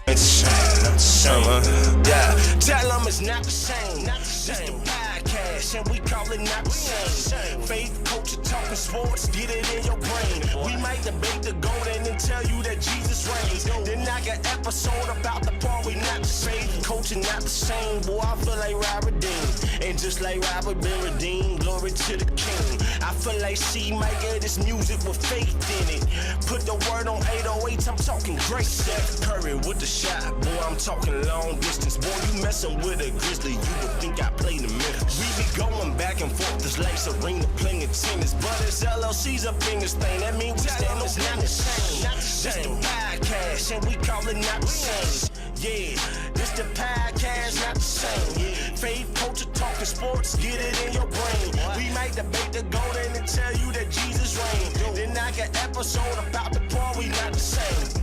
It's not the same. Yeah, tell them it's not the same. This the podcast, and we call it not the same. Faith, culture, talking sports, get it in your brain. We might debate the golden and tell you that Jesus reigns. Then knock an episode about the part we not the same. Culture not the same, boy, I feel like Robert Dean. And just like Robert been redeemed, glory to the King. I feel like C. Mike get this music with faith in it. Put the word on 808, I'm talking great. Steph Curry with the shot, boy, I'm talking long distance. Boy, you messing with a Grizzly, you would think I played in Memphis. We be going back and forth, this like Serena playing tennis. But it's LLC's up in this thing, that means we stand on not the same. This the podcast, and we call it not the same. Yeah, this the podcast, not the same. Faith, culture, talking sports, get it in your brain. We might debate the golden and tell you that Jesus reigned. Then knock an episode about the part we not the same.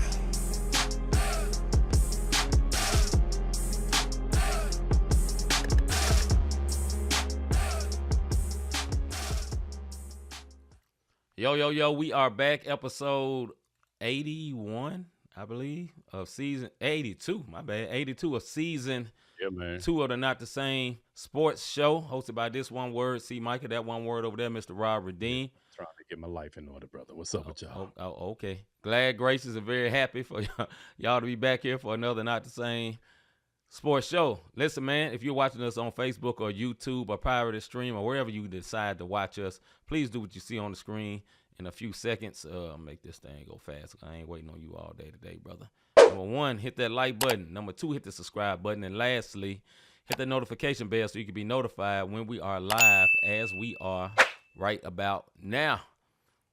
Yo, we are back, episode 81, I believe, of season 82, 82 of season 2 of the Not the Same Sports Show, hosted by this one word, C. Micah, that one word over there, Mr. Rob Redeem. Trying to get my life in order, brother. What's up with y'all? Okay. Glad, gracious, and very happy for y'all to be back here for another Not the Same Sports Show. Listen, man, if you're watching us on Facebook or YouTube or pirated stream or wherever you decide to watch us, please do what you see on the screen in a few seconds. Make this thing go fast. I ain't waiting on you all day today, brother. Number 1, hit that like button. Number 2, hit the subscribe button. And lastly, hit the notification bell so you can be notified when we are live, as we are right about now.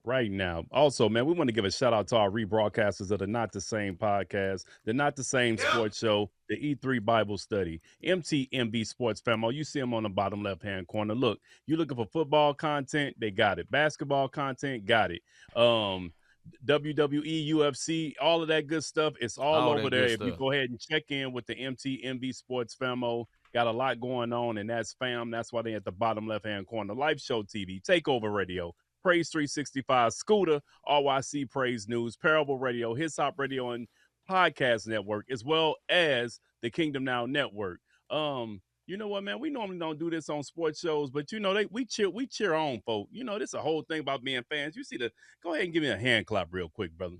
Right now. Also, man, we want to give a shout out to our rebroadcasters of the Not the Same podcast, the Not the Same Sports Show, the E3 Bible Study, MTMB Sports Family. You see them on the bottom left-hand corner. Look, you looking for football content, they got it. Basketball content, got it. WWE, UFC, all of that good stuff. It's all over there. If you go ahead and check in with the MTMB Sports Famo, got a lot going on, and that's fam. That's why they at the bottom left-hand corner. Live Show TV, Takeover Radio, Praise 365, Scooter, RYC Praise News, Parable Radio, His Hop Radio, and Podcast Network, as well as the Kingdom Now Network. You know what, man? We normally don't do this on sports shows, but you know, we cheer on folk. You know, this is a whole thing about being fans. You see go ahead and give me a hand clap real quick, brother.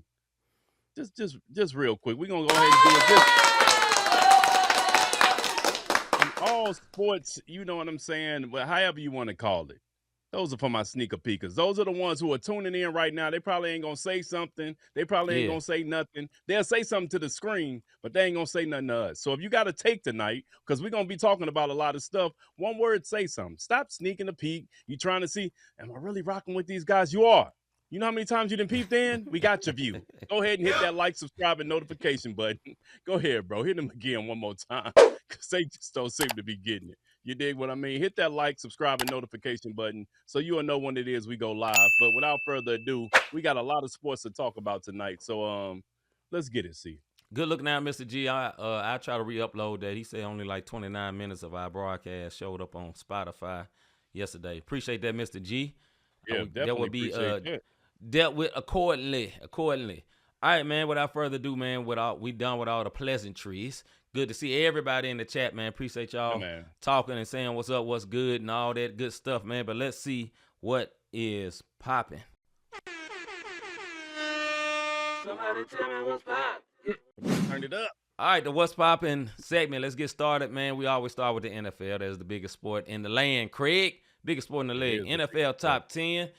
Just real quick. We're gonna go ahead and do it. In all sports, you know what I'm saying? But however you want to call it. Those are for my sneaker peekers. Those are the ones who are tuning in right now. They probably ain't going to say something. They probably ain't going to say nothing. They'll say something to the screen, but they ain't going to say nothing to us. So if you got a take tonight, because we're going to be talking about a lot of stuff, one word, say something. Stop sneaking a peek. You trying to see, am I really rocking with these guys? You are. You know how many times you done peeped in? We got your view. Go ahead and hit that like, subscribe, and notification button. Go ahead, bro. Hit them again one more time, because they just don't seem to be getting it. You dig what I mean? Hit that like, subscribe, and notification button so you'll know when it is we go live. But without further ado, we got a lot of sports to talk about tonight. So let's get it, C. Good look now, Mr. G. I try to re-upload that. He said only like 29 minutes of our broadcast showed up on Spotify yesterday. Appreciate that, Mr. G. Yeah, definitely that would be dealt with accordingly. All right, man, without further ado, man, we done with all the pleasantries. Good to see everybody in the chat, man. Appreciate y'all talking and saying what's up, what's good, and all that good stuff, man. But let's see what is popping. Somebody tell me what's popping. Turn it up. All right, the What's Poppin' segment. Let's get started, man. We always start with the NFL. That's the biggest sport in the land. Craig, biggest sport in the league. NFL top 10.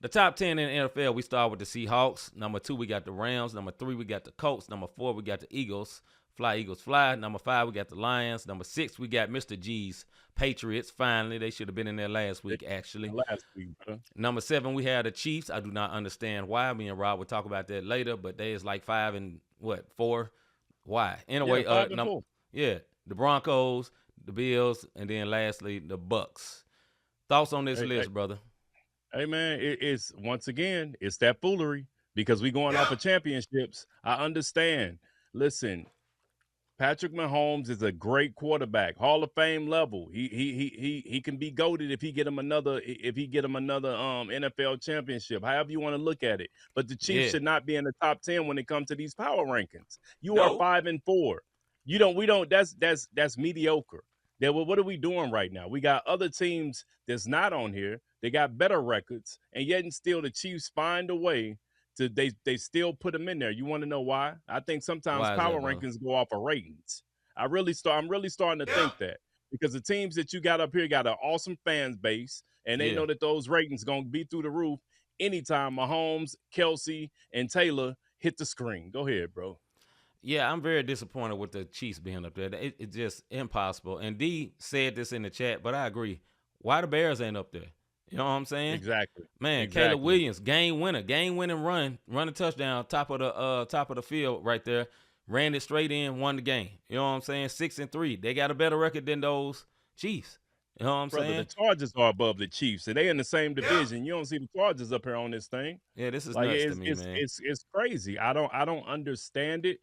The top 10 in the NFL, we start with the Seahawks. Number 2, we got the Rams. Number 3, we got the Colts. Number 4, we got the Eagles. Fly, Eagles, fly. Number 5, we got the Lions. Number 6, we got Mr. G's Patriots. Finally, they should have been in there last week, actually. Bro. Number 7, we had the Chiefs. I do not understand why. Me and Rob will talk about that later, but they is like 5 and 4. Why? Anyway, the Broncos, the Bills, and then lastly the Bucks. Thoughts on this list, brother? Hey man, it's once again, it's that foolery because we going off of championships. I understand. Listen, Patrick Mahomes is a great quarterback, Hall of Fame level. He can be goated if he get him another NFL championship. However you want to look at it. But the Chiefs should not be in the top 10 when it comes to these power rankings. You are 5-4. That's mediocre. What are we doing right now? We got other teams that's not on here. They got better records, and yet and still the Chiefs find a way to they still put them in there. You want to know why? I think sometimes power rankings go off of ratings. I'm really starting to think that, because the teams that you got up here got an awesome fan base, and they know that those ratings gonna be through the roof anytime Mahomes, Kelsey, and Taylor hit the screen. Go ahead, bro. Yeah, I'm very disappointed with the Chiefs being up there. It's just impossible. And D said this in the chat, but I agree. Why the Bears ain't up there? You know what I'm saying? Exactly. Man, Caleb Williams, game winning run a touchdown, top of the field right there. Ran it straight in, won the game. You know what I'm saying? 6-3. They got a better record than those Chiefs. You know what I'm saying? The Chargers are above the Chiefs, and they in the same division. You don't see the Chargers up here on this thing. Yeah, this is nuts to me, man. It's crazy. I don't understand it.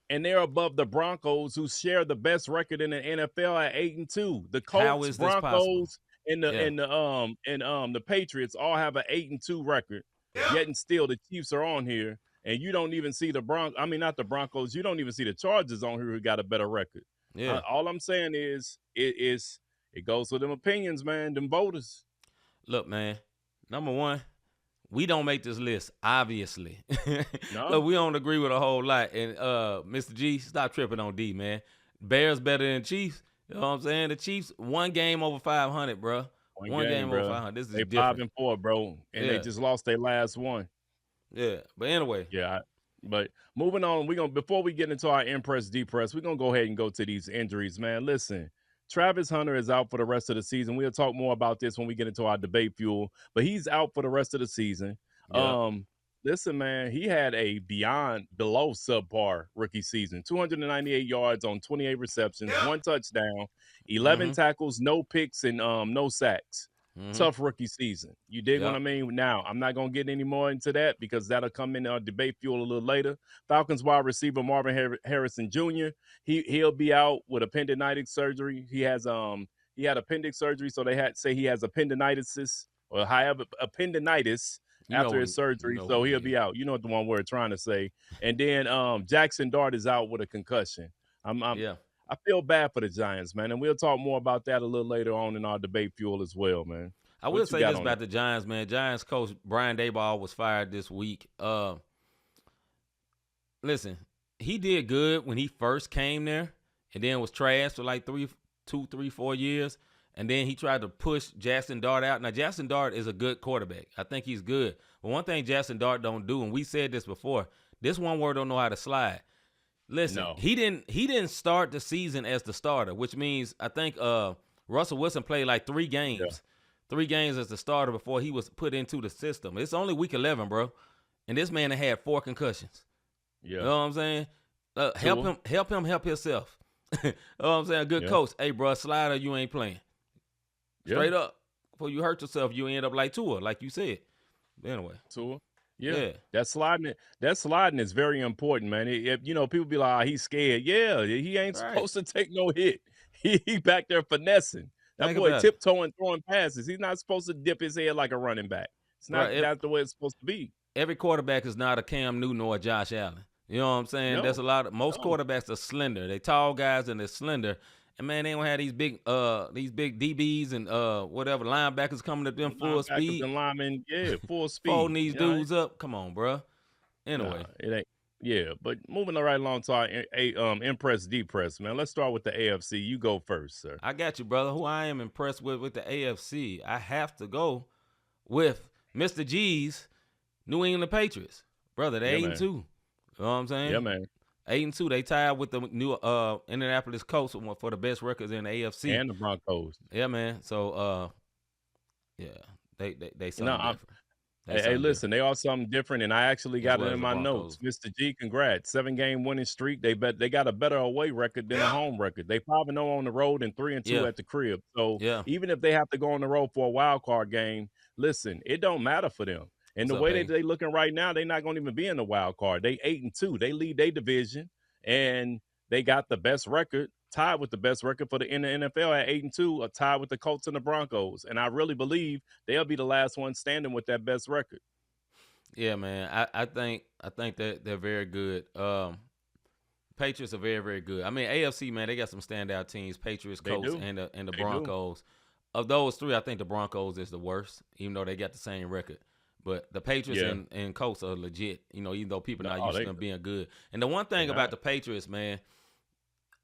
And they're above the Broncos, who share the best record in the NFL at 8-2. The Colts, Broncos, and the Patriots all have an 8-2 record. Yet and still, the Chiefs are on here, and you don't even see not the Broncos. You don't even see the Chargers on here who got a better record. Yeah. All I'm saying is it goes with them opinions, man. Them voters. Look, man. Number one, we don't make this list, obviously. No. Look, we don't agree with a whole lot. And Mr. G, stop tripping on D, man. Bears better than Chiefs. You know what I'm saying? The Chiefs, one game over 500, bro. One game over 500. This is they different. 5-4, bro, and they just lost their last one. Yeah, but anyway. Yeah, but moving on, before we get into our impress depress, we're gonna go ahead and go to these injuries, man. Listen, Travis Hunter is out for the rest of the season. We'll talk more about this when we get into our debate fuel, but he's out for the rest of the season. Yeah. Listen, man, he had a below subpar rookie season. 298 yards on 28 receptions, 1 touchdown, 11 tackles, no picks, and no sacks. Tough rookie season. You dig what I mean? Now, I'm not going to get any more into that because that'll come in our debate fuel a little later. Falcons wide receiver Marvin Harrison Jr., he'll be out with appendicitis surgery. He had appendix surgery, so they had to say he has appendicitis or appendicitis after his surgery, so he'll be out. You know what the one we're trying to say. And then Jackson Dart is out with a concussion. I feel bad for the Giants, man, and we'll talk more about that a little later on in our debate fuel as well, man. I will say this about the Giants, man. Giants coach Brian Daboll was fired this week. Listen, he did good when he first came there, and then was trash for like 2, 3, 4 years. And then he tried to push Jackson Dart out. Now, Jackson Dart is a good quarterback. I think he's good. But one thing Jackson Dart don't do, and we said this before, this one word don't know how to slide. Listen, he didn't start the season as the starter, which means I think Russell Wilson played like 3 games. Yeah. 3 games as the starter before he was put into the system. It's only week 11, bro. And this man had 4 concussions. Yeah. You know what I'm saying? Help him help himself. You know what I'm saying? A good coach. Hey, bro, slider, you ain't playing. Straight up. Before you hurt yourself, you end up like Tua, like you said. Anyway. Tua. Yeah. That sliding is very important, man. People be like, he's scared. Yeah, he ain't supposed to take no hit. He back there finessing. That boy tiptoeing, throwing passes. He's not supposed to dip his head like a running back. It's not that's the way it's supposed to be. Every quarterback is not a Cam Newton or a Josh Allen. You know what I'm saying? No. There's most quarterbacks are slender. They tall guys and they're slender. And man, they don't have these big DBs and whatever linebackers coming at them full speed. And linemen, full speed. Folding these dudes up. Come on, bro. Anyway. It ain't. Yeah, but moving right along to our impress depress, man. Let's start with the AFC. You go first, sir. I got you, brother. Who I am impressed with the AFC. I have to go with Mr. G's New England Patriots. Brother, they 8-2. You know what I'm saying? Yeah, man. 8-2. They tied with the new Indianapolis Colts for the best records in the AFC and the Broncos. Yeah, man. So, they something different. Hey, listen, they are something different, and I actually got it in my notes. Mr. G, congrats. 7-game winning streak. They got a better away record than a home record. They 5-0 on the road and 3-2 at the crib. So even if they have to go on the road for a wild card game, listen, it don't matter for them. And the way they looking right now, they're not going to even be in the wild card. They 8-2. They lead their division, and they got the best record, tied with the best record in the NFL at 8-2, tied with the Colts and the Broncos. And I really believe they'll be the last one standing with that best record. Yeah, man. I think that they're very good. Patriots are very, very good. I mean, AFC, man, they got some standout teams: Patriots, Colts, and the Broncos. Of those three, I think the Broncos is the worst, even though they got the same record. But the Patriots and Colts are legit, even though people are not used to them being good. And the one thing about the Patriots, man,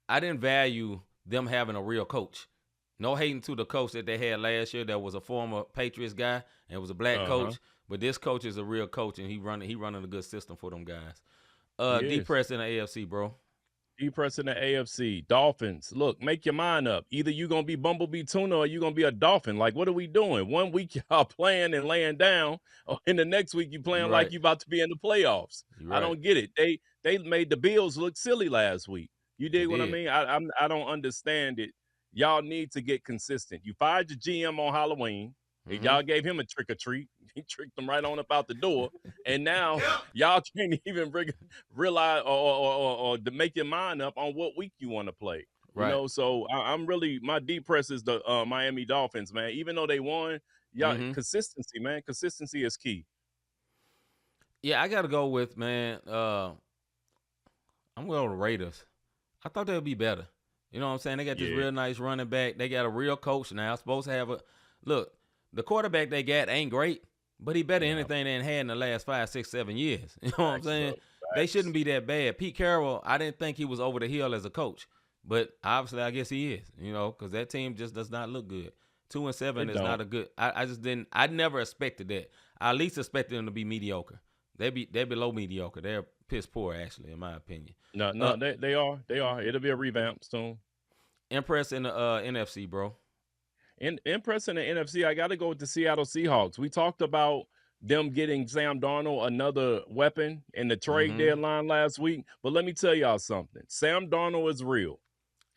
I didn't value them having a real coach. No hating to the coach that they had last year that was a former Patriots guy and was a black coach. But this coach is a real coach, and he running a good system for them guys. D-Press in the AFC, bro. D-Press in the AFC. Dolphins. Look, make your mind up. Either you're going to be Bumblebee Tuna or you're going to be a Dolphin. Like, what are we doing? 1 week y'all playing and laying down, and the next week you playing like you about to be in the playoffs. Right. I don't get it. They made the Bills look silly last week. You dig what I mean? I don't understand it. Y'all need to get consistent. You fired your GM on Halloween. Mm-hmm. Y'all gave him a trick or treat. He tricked them right on up out the door. And now y'all can't even realize or to make your mind up on what week you want to play. Right. So I'm really, my deep press is the Miami Dolphins, man. Even though they won, y'all consistency, man. Consistency is key. Yeah, I got to go with, man, I'm going to the Raiders. I thought they would be better. You know what I'm saying? They got this real nice running back. They got a real coach now. Supposed to have look, the quarterback they got ain't great, but he better than anything they had in the last 5, 6, 7 years. You know what I'm saying? They shouldn't be that bad. Pete Carroll, I didn't think he was over the hill as a coach, but obviously I guess he is, because that team just does not look good. 2-7 is not a good. I just didn't. I never expected that. I at least expected them to be mediocre. They're below mediocre. They're piss poor, actually, in my opinion. No, they are. They are. It'll be a revamp soon. Impress in the NFC, bro. Impress in the NFC, I got to go with the Seattle Seahawks. We talked about them getting Sam Darnold another weapon in the trade deadline last week. But let me tell y'all something. Sam Darnold is real.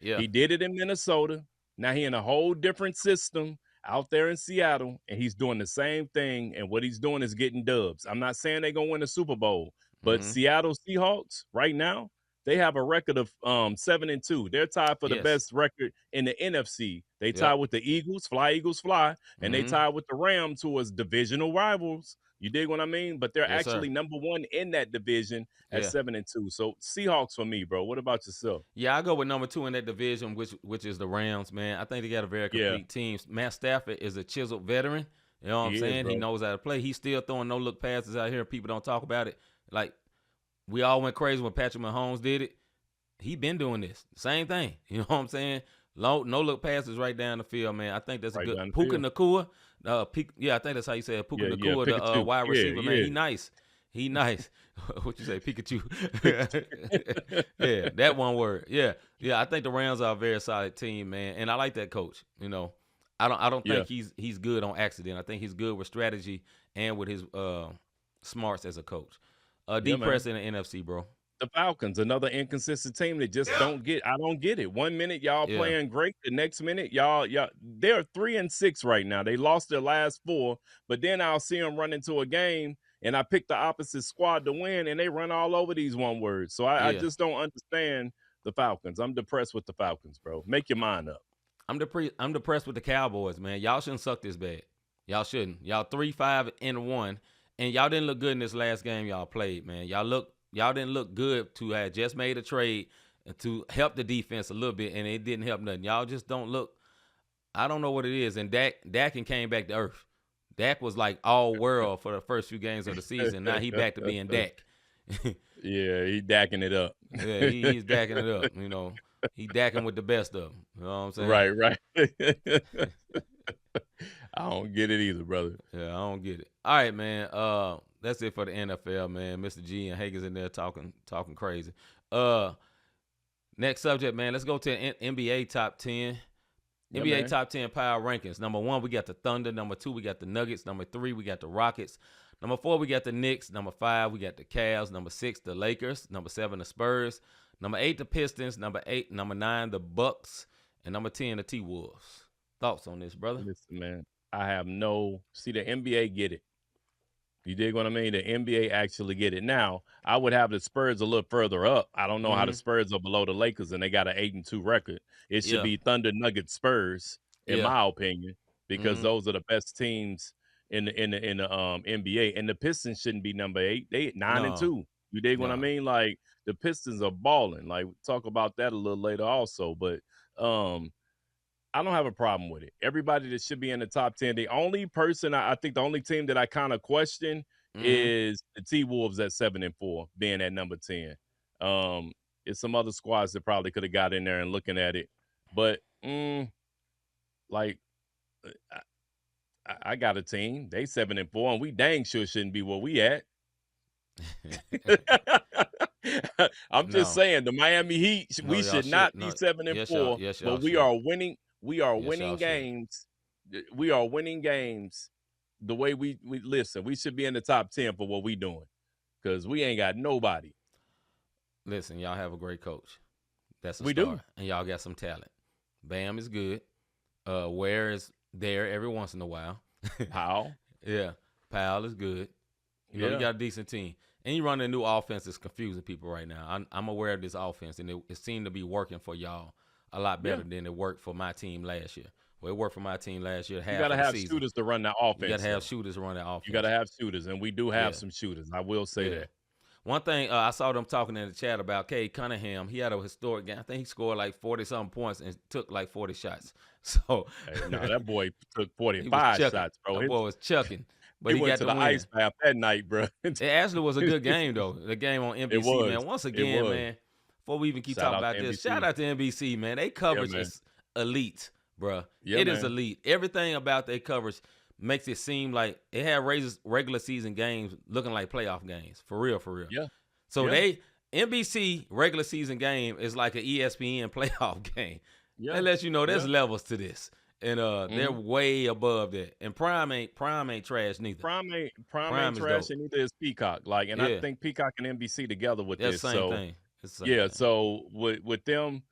Yeah. He did it in Minnesota. Now he in a whole different system out there in Seattle, and he's doing the same thing. And what he's doing is getting dubs. I'm not saying they're going to win the Super Bowl, but Seattle Seahawks right now, they have a record of 7-2. They're tied for the best record in the NFC. They tied with the Eagles, fly, and they tied with the Rams, who was divisional rivals. You dig what I mean? But they're actually number one in that division at 7-2. So Seahawks for me, bro. What about yourself? Yeah, I go with number 2 in that division, which is the Rams, man. I think they got a very complete team. Matt Stafford is a chiseled veteran. You know what I'm saying? He knows how to play. He's still throwing no-look passes out here. People don't talk about it. Like, we all went crazy when Patrick Mahomes did it. He been doing this. Same thing. You know what I'm saying? No-look passes right down the field, man. I think that's a good. Puka Nacua. I think that's how you say it. Puka Nacua, the wide receiver, man. He nice. He nice. What you say, Pikachu? Yeah, that one word. Yeah. I think the Rams are a very solid team, man. And I like that coach. I don't think he's good on accident. I think he's good with strategy and with his smarts as a coach. D-Press in the NFC, bro. The Falcons, another inconsistent team that just don't get. I don't get it. 1 minute y'all playing great, the next minute y'all they're 3-6 right now. They lost their last 4, but then I'll see them run into a game and I pick the opposite squad to win, and they run all over these one words. So I just don't understand the Falcons. I'm depressed with the Falcons, bro. Make your mind up. I'm depressed with the Cowboys, man. Y'all shouldn't suck this bad. Y'all shouldn't. Y'all 3-5-1. And y'all didn't look good in this last game y'all played, man. Y'all didn't look good to have just made a trade to help the defense a little bit, and it didn't help nothing. Y'all just don't look. I don't know what it is. And Dak came back to earth. Dak was like all world for the first few games of the season. Now he back to being Dak. Yeah, he Daking it up. Yeah, he's Daking it up. He Daking with the best of them. You know what I'm saying? Right. I don't get it either, brother. Yeah, I don't get it. All right, man. That's it for the NFL, man. Mr. G and Hagen's in there talking crazy. Next subject, man. Let's go to NBA top 10. Yeah, NBA top 10 power rankings. Number 1, we got the Thunder. Number 2, we got the Nuggets. Number 3, we got the Rockets. Number 4, we got the Knicks. Number 5, we got the Cavs. Number 6, the Lakers. Number 7, the Spurs. Number 8, the Pistons. Number 9, the Bucks. And number 10, the T-Wolves. Thoughts on this, brother? Listen, man. I have see the NBA get it. You dig what I mean? The NBA actually get it. Now, I would have the Spurs a little further up. I don't know how the Mm-hmm. Spurs are below the Lakers, and they got an 8-2 record. It should Yeah. be Thunder, Nuggets, Spurs, in Yeah. my opinion, because Mm-hmm. those are the best teams in the NBA. And the Pistons shouldn't be number 8. They 9-2. No. You dig what I No. mean? Like the Pistons are balling. Like talk about that a little later also, but I don't have a problem with it. Everybody that should be in the top 10. The only person I think the only team that I kind of question Mm-hmm. is the T-Wolves at 7-4, being at number 10. It's some other squads that probably could have got in there and looking at it. But like I got a team. They 7-4, and we dang sure shouldn't be where we at. I'm just No. saying the Miami Heat, No, we y'all should should. not No. be 7-4, Yes, y'all. Yes, y'all but we should. are winning. We are Yes, winning y'all should. games. We are winning games the way we listen. We should be in the top 10 for what we doing because we ain't got nobody. Listen, y'all have a great coach. That's a We start. do. And y'all got some talent. Bam is good. Ware is there every once in a while. How? Yeah. Powell is good. You know, Yeah. you got a decent team. And you run a new offense that's confusing people right now. I'm aware of this offense, and it seemed to be working for y'all a lot better than it worked for my team last year. Well, it worked for my team last year. You got to have shooters to run that offense. You got to have though. shooters run that offense. You got to have shooters, and we do have Yeah. some shooters. I will say Yeah. that. One thing I saw them talking in the chat about Cade Cunningham. He had a historic game. I think he scored like 40-something points and took like 40 shots. So Hey, no, that boy took he 45 was chucking. shots, bro. That boy was chucking. But he he went got to the the win. ice bath that night, bro. It actually was a good game, though. The game on NBC, was. man. Once It again, was. man, before we even keep Shout talking out about to this, NBC. shout out to NBC, man. They coverage man. is elite, bruh. Yeah, It is man. elite. Everything about their coverage makes it seem like it had regular season games looking like playoff games. For real, for real. Yeah. So Yeah. NBC regular season game is like an ESPN playoff game. Yeah. That lets you know there's Yeah. levels to this. And they're way above that. And Prime ain't trash neither. Prime ain't Prime is trash, dope. and neither is Peacock. Like, and Yeah. I think Peacock and NBC together with That's this. the same So thing. It's the same yeah, thing. so with them,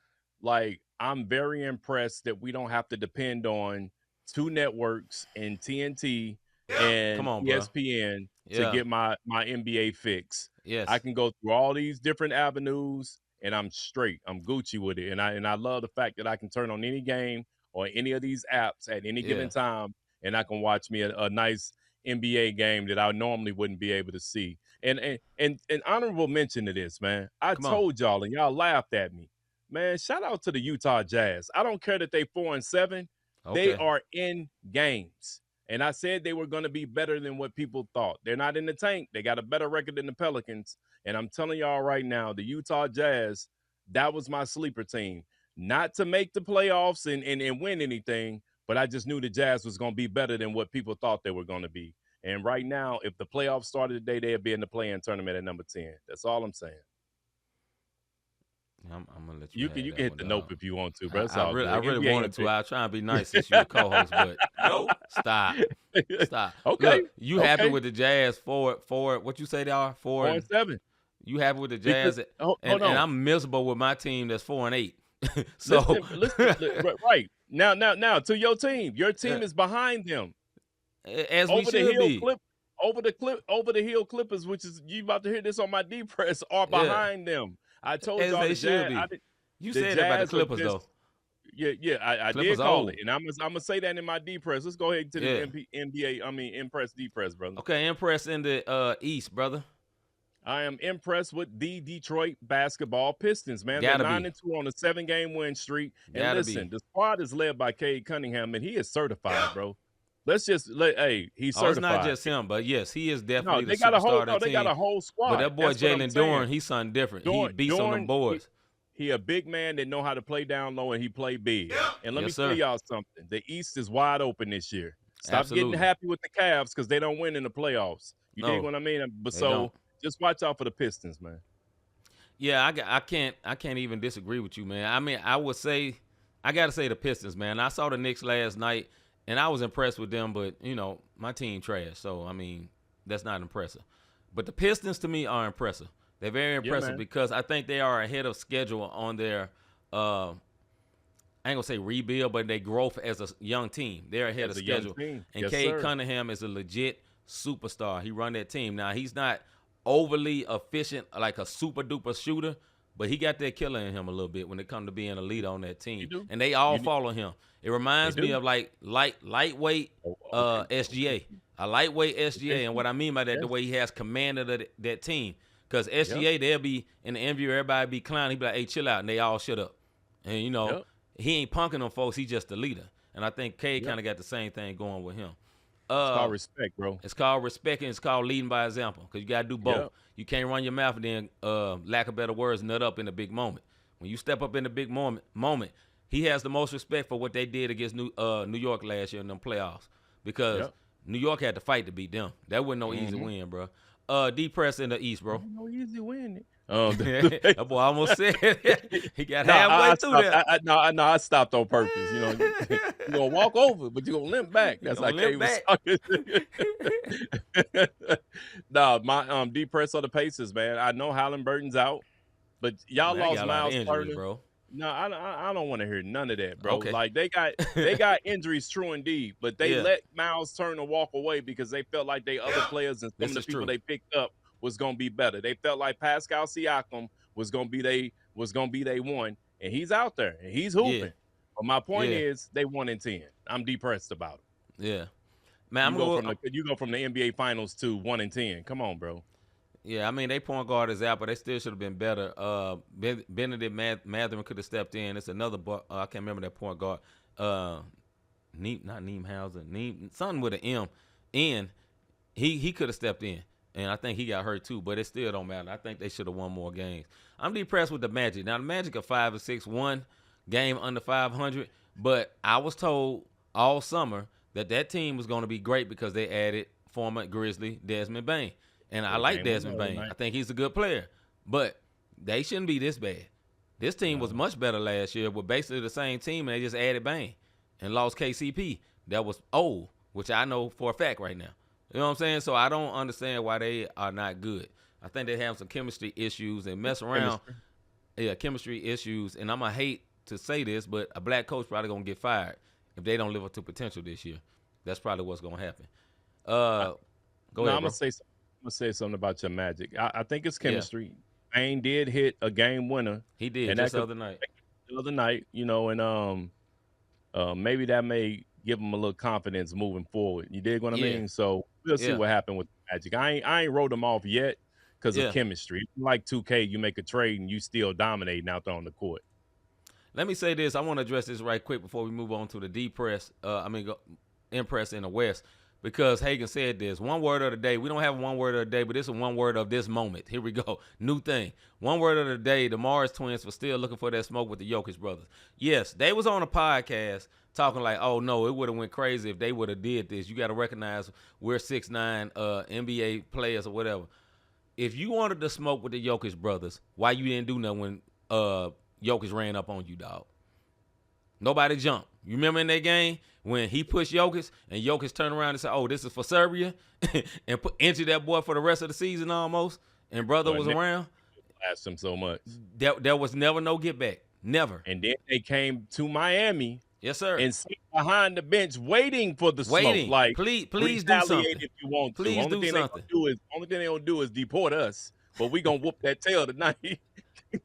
like, I'm very impressed that we don't have to depend on two networks and TNT and Come on, bro. ESPN Yeah. to get my NBA fix. Yes. I can go through all these different avenues and I'm straight. I'm Gucci with it. And I love the fact that I can turn on any game or any of these apps at any given time and I can watch me a nice NBA game that I normally wouldn't be able to see. And honorable mention to this, man. I Come on. told y'all and y'all laughed at me. Man, shout out to the Utah Jazz. I don't care that they 4-7. They Okay. are in games. And I said they were going to be better than what people thought. They're not in the tank. They got a better record than the Pelicans. And I'm telling y'all right now, the Utah Jazz, that was my sleeper team. Not to make the playoffs and win anything, but I just knew the Jazz was going to be better than what people thought they were going to be. And right now, if the playoffs started today, they'd be in the play-in tournament at number 10. That's all I'm saying. I'm gonna let you. You can hit the nope if you want to, bro. It's I all really good. NBA wanted ain't to. I was trying to be nice since you're a co-host, but Nope. stop. Okay. Look, you happy Okay. with the Jazz forward? What you say they are? 4-7. You happy with the Jazz? Because- hold and on. I'm miserable with my team that's 4-8. So listen, right now to your team. Your team Yeah. is behind them. as we Over the should hill be. over the hill Clippers, which is you about to hear this on my D press, are behind them. I told As y'all they the should Jazz, be. You the said that about the Jazz are Clippers just- though. Yeah, I Clippers did call old. it, and I'm gonna say that in my D press. Let's go ahead to Yeah. the NBA. I mean, Impress D press, brother. Okay, impress in the East, brother. I am impressed with the Detroit basketball Pistons, man. Gotta They're be. 9-2 on a 7-game win streak. And Gotta listen, be. the squad is led by Cade Cunningham, and he is certified, bro. Let's just he's certified. Oh, it's not just him, but yes, he is No, definitely they the got a superstar whole of that they got a team. whole squad. But that boy That's what I'm Jalen saying. Dorn, he's something different. He Dorn- beats on them Dorn, boards. He a big man that know how to play down low and he play big. And let Yes, me tell sir. y'all something. The East is wide open this year. Stop Absolutely. getting happy with the Cavs because they don't win in the playoffs. You dig No, what I mean? But they so don't. just watch out for the Pistons, man. Yeah, I can't even disagree with you, man. I mean, I gotta say the Pistons, man. I saw the Knicks last night, and I was impressed with them, but my team trash, so I mean that's not impressive. But the Pistons to me are impressive. They're very impressive man. because I think they are ahead of schedule on their I ain't gonna say rebuild, but their growth as a young team. They're ahead As of a young schedule. team. And Yes, Cade sir. Cunningham is a legit superstar. He run that team. Now, he's not overly efficient like a super duper shooter, but he got that killer in him a little bit when it comes to being a leader on that team. And they all follow him. It reminds me of like lightweight SGA. A lightweight SGA. And what I mean by that, the way he has command of that team. Because SGA, they'll be in the interview, everybody be clowning. He be like, hey, chill out. And they all shut up. And, you know, he ain't punking them folks. He's just the leader. And I think Cade kind of got the same thing going with him. It's called respect, bro. It's called respect, and it's called leading by example, because you got to do both. Yep. You can't run your mouth and then, lack of better words, nut up in a big moment. When you step up in the big moment, he has the most respect for what they did against New York last year in them playoffs, because New York had to fight to beat them. That wasn't no easy win, bro. D-Press in the East, bro. No easy win. That boy almost said it. He got halfway through that. I stopped on purpose. You know, you're gonna walk over, but you're gonna limp back. That's like Kate was talking. No, my D-Press on the Pacers, man. I know Halliburton's out, but y'all lost Miles Turner, bro. No, I don't want to hear none of that, bro. Okay. Like they got injuries, true indeed, but they let Miles Turner walk away because they felt like they other players and some of the people they picked up was gonna be better. They felt like Pascal Siakam was gonna be they one, and he's out there and he's hooping. Yeah. But my point is, they 1-10. I'm depressed about it. Yeah, man. You go from the NBA Finals to 1-10. Come on, bro. Yeah, I mean, they point guard is out, but they still should have been better. Benedict Mathurin could have stepped in. It's another, I can't remember that point guard. Not Niemhauser. Something with an M. And he could have stepped in. And I think he got hurt too, but it still don't matter. I think they should have won more games. I'm depressed with the Magic. Now, the Magic are 5-6, one game under 500, but I was told all summer that team was going to be great because they added former Grizzly Desmond Bane. And I like Desmond Bane. I think he's a good player. But they shouldn't be this bad. This team was much better last year with basically the same team, and they just added Bane and lost KCP. That was old, which I know for a fact right now. You know what I'm saying? So I don't understand why they are not good. I think they have some chemistry issues and mess around. Chemistry issues. And I'm going to hate to say this, but a black coach probably going to get fired if they don't live up to potential this year. That's probably what's going to happen. Go ahead, I'm going to say something about your Magic. I think it's chemistry. Bane did hit a game winner. He did, just the other night. The other night, you know, and maybe that may give him a little confidence moving forward. You dig what I mean? So we'll see what happened with Magic. I ain't wrote him off yet because of chemistry. Like 2K, you make a trade and you still dominating out there on the court. Let me say this. I want to address this right quick before we move on to the D-Press. Impress in the West. Because Hagan said this, one word of the day. We don't have one word of the day, but this is one word of this moment. Here we go. New thing. One word of the day, the Morris twins were still looking for that smoke with the Jokic brothers. Yes, they was on a podcast talking like, oh, no, it would have went crazy if they would have did this. You got to recognize we're 6'9", NBA players or whatever. If you wanted to smoke with the Jokic brothers, why you didn't do nothing when Jokic ran up on you, dog? Nobody jumped. You remember in that game when he pushed Jokic and Jokic turned around and said, oh, this is for Serbia, and injured that boy for the rest of the season almost, and brother was around? Blast him so much. There was never no get back. Never. And then they came to Miami. Yes, sir. And sit behind the bench waiting for the smoke. Like, please do something. If you want to. Please do something. Only thing they gonna do is deport us, but we gonna whoop that tail tonight.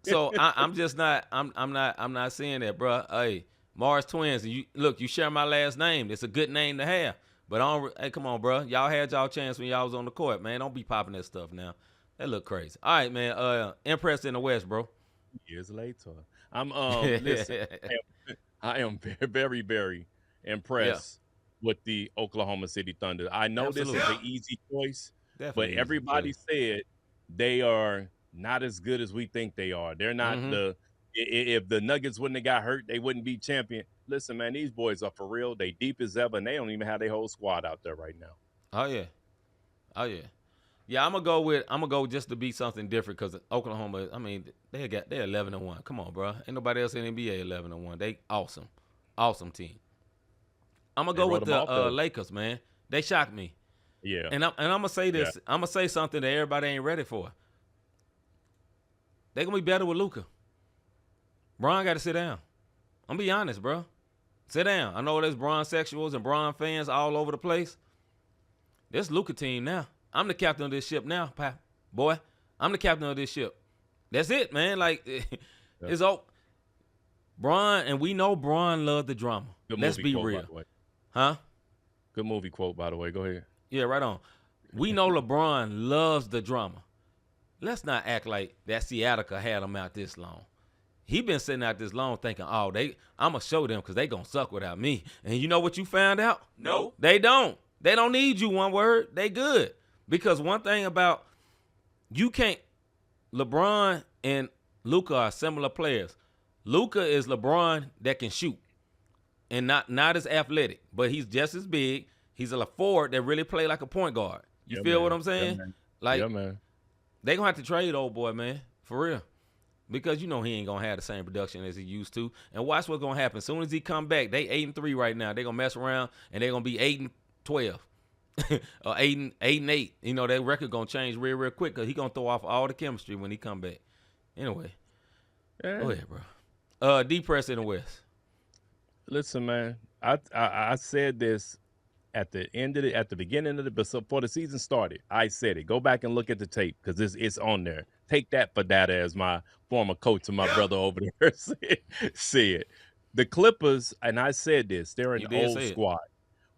So I'm not saying that, bro. Hey, Mars Twins, you share my last name. It's a good name to have. But hey, come on, bro. Y'all had y'all chance when y'all was on the court, man. Don't be popping that stuff now. That look crazy. All right, man. Impressed in the West, bro. Years later. I'm listen. I am very, very, very impressed with the Oklahoma City Thunder. I know this is an easy choice, but everybody said they are not as good as we think they are. They're not if the Nuggets wouldn't have got hurt, they wouldn't be champion. Listen, man, these boys are for real. They deep as ever, and they don't even have their whole squad out there right now. Oh yeah. Yeah, I'm gonna go just to be something different because Oklahoma. I mean, they're 11-1. Come on, bro. Ain't nobody else in the NBA 11-1. They awesome team. I'm gonna go with the Lakers, man. They shocked me. Yeah. And I'm gonna say this. Yeah. I'm gonna say something that everybody ain't ready for. They gonna be better with Luka. Bron got to sit down. I'm gonna be honest, bro. Sit down. I know there's Bron sexuals and Bron fans all over the place. This Luka team now. I'm the captain of this ship now, pal. Boy, I'm the captain of this ship. That's it, man. Like, it's all Bron, and we know Bron loved the drama. Good Let's movie be quote, real. by the way. Huh? Good movie quote, by the way. Go ahead. Yeah, right on. We know LeBron loves the drama. Let's not act like that Seattle had him out this long. He been sitting out this long thinking, I'm going to show them because they going to suck without me. And you know what you found out? No. They don't. They don't need you, one word. They good. Because one thing about you can't – LeBron and Luka are similar players. Luka is LeBron that can shoot and not as athletic, but he's just as big. He's a forward that really play like a point guard. You feel what I'm saying? Like, man. They going to have to trade old boy, man, for real. Because you know he ain't going to have the same production as he used to. And watch what's going to happen. As soon as he come back, they 8-3 right now. They going to mess around, and they going to be 8-12. or 8-8. You know, that record going to change real quick because he going to throw off all the chemistry when he come back. Anyway, go ahead, bro. D-Press in the West. Listen, man, I said this at the beginning of before the season started. I said it. Go back and look at the tape because it's on there. Take that for data, as my former coach and my brother over there said. The Clippers, and I said this, they're an old squad.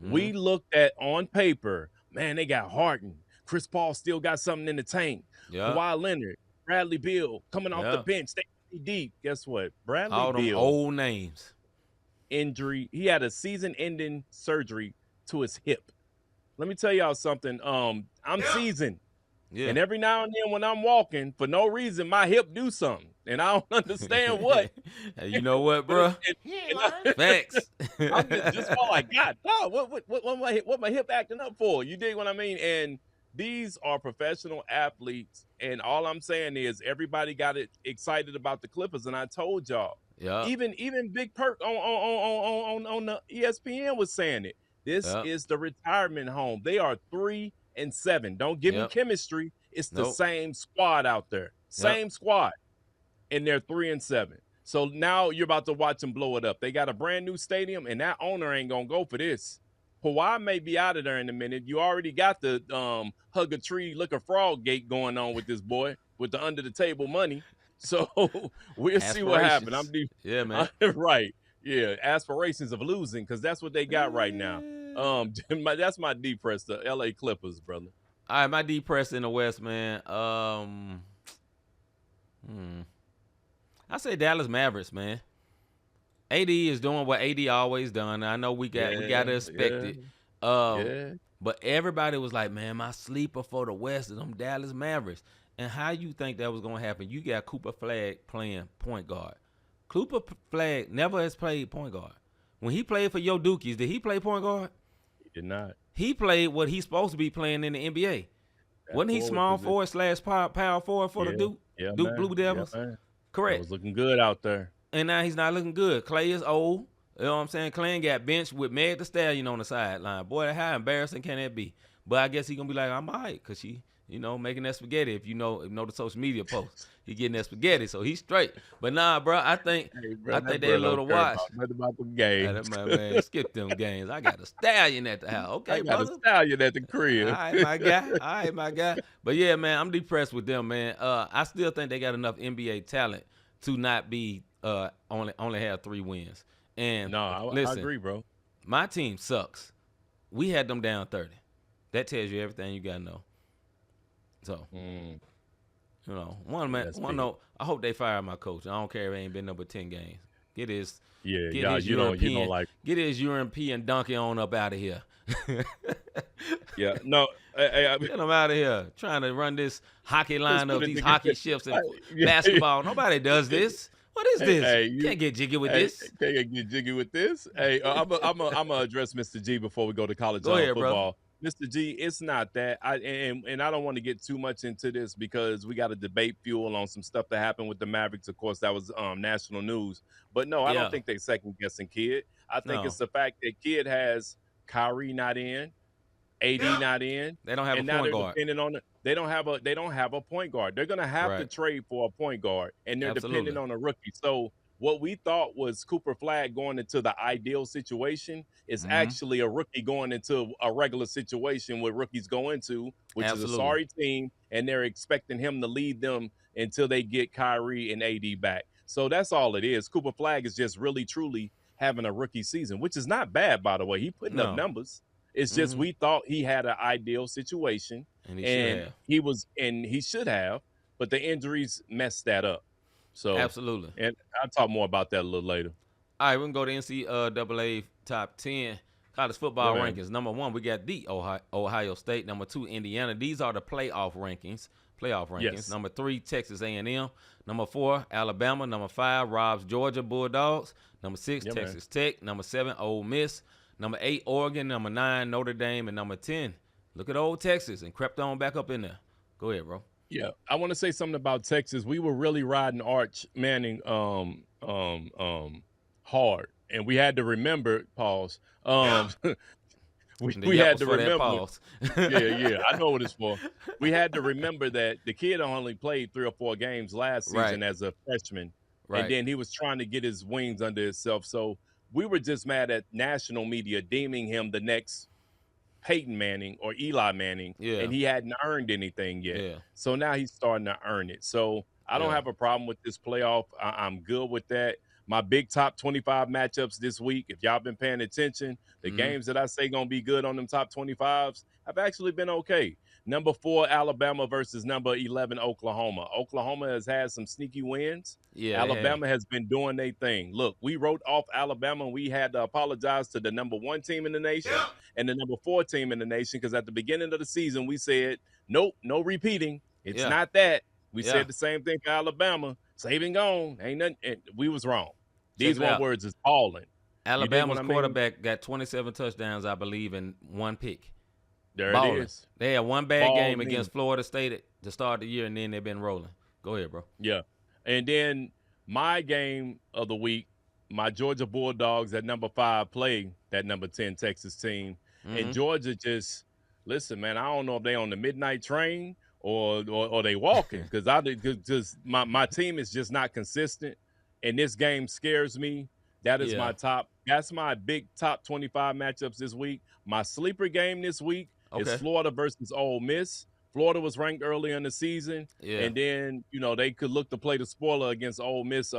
Mm-hmm. We looked at on paper, man, they got Harden. Chris Paul still got something in the tank. Yeah. Kawhi Leonard, Bradley Beal coming off the bench. They deep. Guess what? Bradley all them Beal, old names. Injury. He had a season-ending surgery to his hip. Let me tell y'all something. I'm seasoned. Yeah. And every now and then when I'm walking, for no reason, my hip do something. And I don't understand what. Hey, you know what, bro? Facts. I'm just all like, God, what my hip acting up for? You dig what I mean? And these are professional athletes. And all I'm saying is everybody got excited about the Clippers. And I told y'all, even Big Perk on the ESPN was saying it. This is the retirement home. They are 3-7. Don't give me chemistry. It's the same squad out there. Same squad. And they're 3-7. So now you're about to watch them blow it up. They got a brand new stadium, and that owner ain't going to go for this. Kawhi may be out of there in a minute. You already got the hug a tree, look a frog gate going on with this boy with the under the table money. So we'll see what happens. Yeah, man. Right. Yeah, aspirations of losing because that's what they got right now. That's my D-Press, the LA Clippers, brother. All right, my D-Press in the West, man. I say Dallas Mavericks, man. AD is doing what AD always done. I know we got to expect it. But everybody was like, man, my sleeper for the West is them Dallas Mavericks. And how you think that was going to happen? You got Cooper Flag playing point guard. Cooper Flag never has played point guard. When he played for Yo Dookies, did he play point guard? He did not. He played what he's supposed to be playing in the NBA. Wasn't he small forward / power forward for the Duke Blue Devils? Yeah, correct. It was looking good out there. And now he's not looking good. Clay is old. You know what I'm saying? Clay got benched with Meg Thee Stallion on the sideline. Boy, how embarrassing can that be? But I guess he's going to be like, I'm all right because she, making that spaghetti. If you know the social media posts. He getting that spaghetti, so he's straight. But nah, bro, I think they a little watch. About them games. Man, skip them games. I got a stallion at the house. Okay, I got a stallion at the crib. All right, my guy. But yeah, man, I'm depressed with them, man. I still think they got enough NBA talent to not be only have 3 wins. And no, listen, I agree, bro. My team sucks. We had them down 30. That tells you everything you gotta know. So. I hope they fire my coach. I don't care if it ain't been number 10 games. Get his European donkey on up out of here. Yeah, no, get him out of here. Trying to run this hockey lineup, these hockey shifts and basketball. Nobody does this. What is this? You can't get jiggy with this. Can't get jiggy with this. Hey, I'm gonna address Mr. G before we go to college football. Bro. Mr. G, it's not that. I don't want to get too much into this because we got a debate fuel on some stuff that happened with the Mavericks. Of course, that was national news. But no, I don't think they second guessing Kid. I think it's the fact that Kid has Kyrie not in, AD not in. They don't have a point guard. They don't have a point guard. They're gonna have to trade for a point guard, and they're depending on a rookie. So what we thought was Cooper Flag going into the ideal situation is actually a rookie going into a regular situation where rookies go into, which is a Absolutely. sorry team, and they're expecting him to lead them until they get Kyrie and AD back. So that's all it is. Cooper Flag is just really, truly having a rookie season, which is not bad, by the way. He putting up No. numbers. It's just we thought he had an ideal situation, And he and he should have, but the injuries messed that up. So Absolutely. and I'll talk more about that a little later. All right, we can go to NCAA top 10 college football Yeah, man. rankings. Number 1, we got the Ohio State. Number 2, Indiana. These are the playoff rankings. Yes. Number 3, Texas A&M. Number 4, Alabama. Number 5, Rob's Georgia Bulldogs. Number 6, Yeah, man. Texas Tech. Number 7, Ole Miss. Number 8, Oregon. Number 9, Notre Dame. And number 10, look at old Texas and crept on back up in there. Go ahead, bro. Yeah, I want to say something about Texas. We were really riding Arch Manning hard, and we had to remember, pause. We had to remember. Pause. Yeah, I know what it's for. We had to remember that the kid only played 3 or 4 games last season as a freshman, and then he was trying to get his wings under himself. So we were just mad at national media deeming him the next Peyton Manning or Eli Manning, and he hadn't earned anything yet. Yeah. So now he's starting to earn it. So I don't have a problem with this playoff. I'm good with that. My big top 25 matchups this week, if y'all been paying attention, the games that I say going to be good on them top 25s have actually been okay. Number 4, Alabama versus number 11, Oklahoma. Oklahoma has had some sneaky wins. Yeah, Alabama has been doing their thing. Look, we wrote off Alabama, and we had to apologize to the number 1 team in the nation and the number 4 team in the nation, because at the beginning of the season, we said, nope, no repeating. It's not that. We said the same thing for Alabama. Saban gone. Ain't nothing. And we was wrong. These one words is balling. Alabama's quarterback got 27 touchdowns, I believe, and 1 pick. There Balling. it is. They had 1 bad game against Florida State to start the year, and then they've been rolling. Go ahead, bro. Yeah. And then my game of the week, my Georgia Bulldogs at number 5 play that number 10 Texas team. And Georgia just, listen, man, I don't know if they on the midnight train or they walking, because my team is just not consistent, and this game scares me. That is that's my big top 25 matchups this week. My sleeper game this week is Florida versus Ole Miss. Florida was ranked early in the season, and then, they could look to play the spoiler against Ole Miss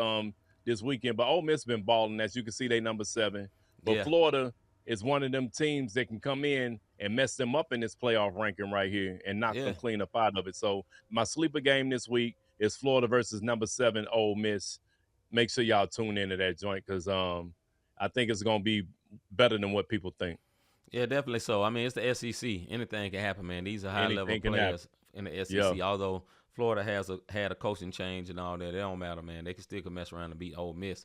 this weekend. But Ole Miss been balling. As you can see, they number 7. But Florida is one of them teams that can come in and mess them up in this playoff ranking right here and knock them clean up out of it. So my sleeper game this week is Florida versus number 7 Ole Miss. Make sure y'all tune into that joint, because I think it's going to be better than what people think. Yeah, definitely so. I mean, it's the SEC. Anything can happen, man. These are high-level players in the SEC. Although Florida had a coaching change and all that, it don't matter, man. They can still mess around and beat Ole Miss.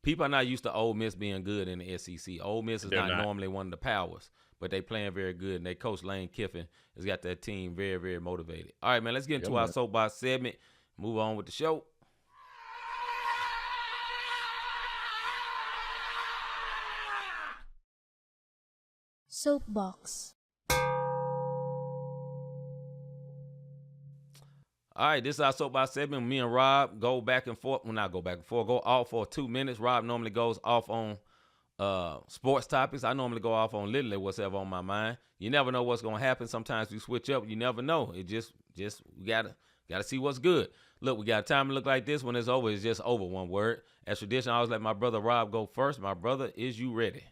People are not used to Ole Miss being good in the SEC. Ole Miss is not normally one of the powers, but they playing very good, and their coach Lane Kiffin has got that team very, very motivated. All right, man, let's get into our soapbox segment. Move on with the show. Soapbox. All right, this is our soapbox segment. Me and Rob go back and forth. Well, not go back and forth. Go off for 2 minutes. Rob normally goes off on sports topics. I normally go off on literally whatever on my mind. You never know what's gonna happen. Sometimes we switch up. You never know. It just we gotta see what's good. Look, we got time to look like this. When it's over, it's just over. One word. As tradition, I always let my brother Rob go first. My brother, is you ready?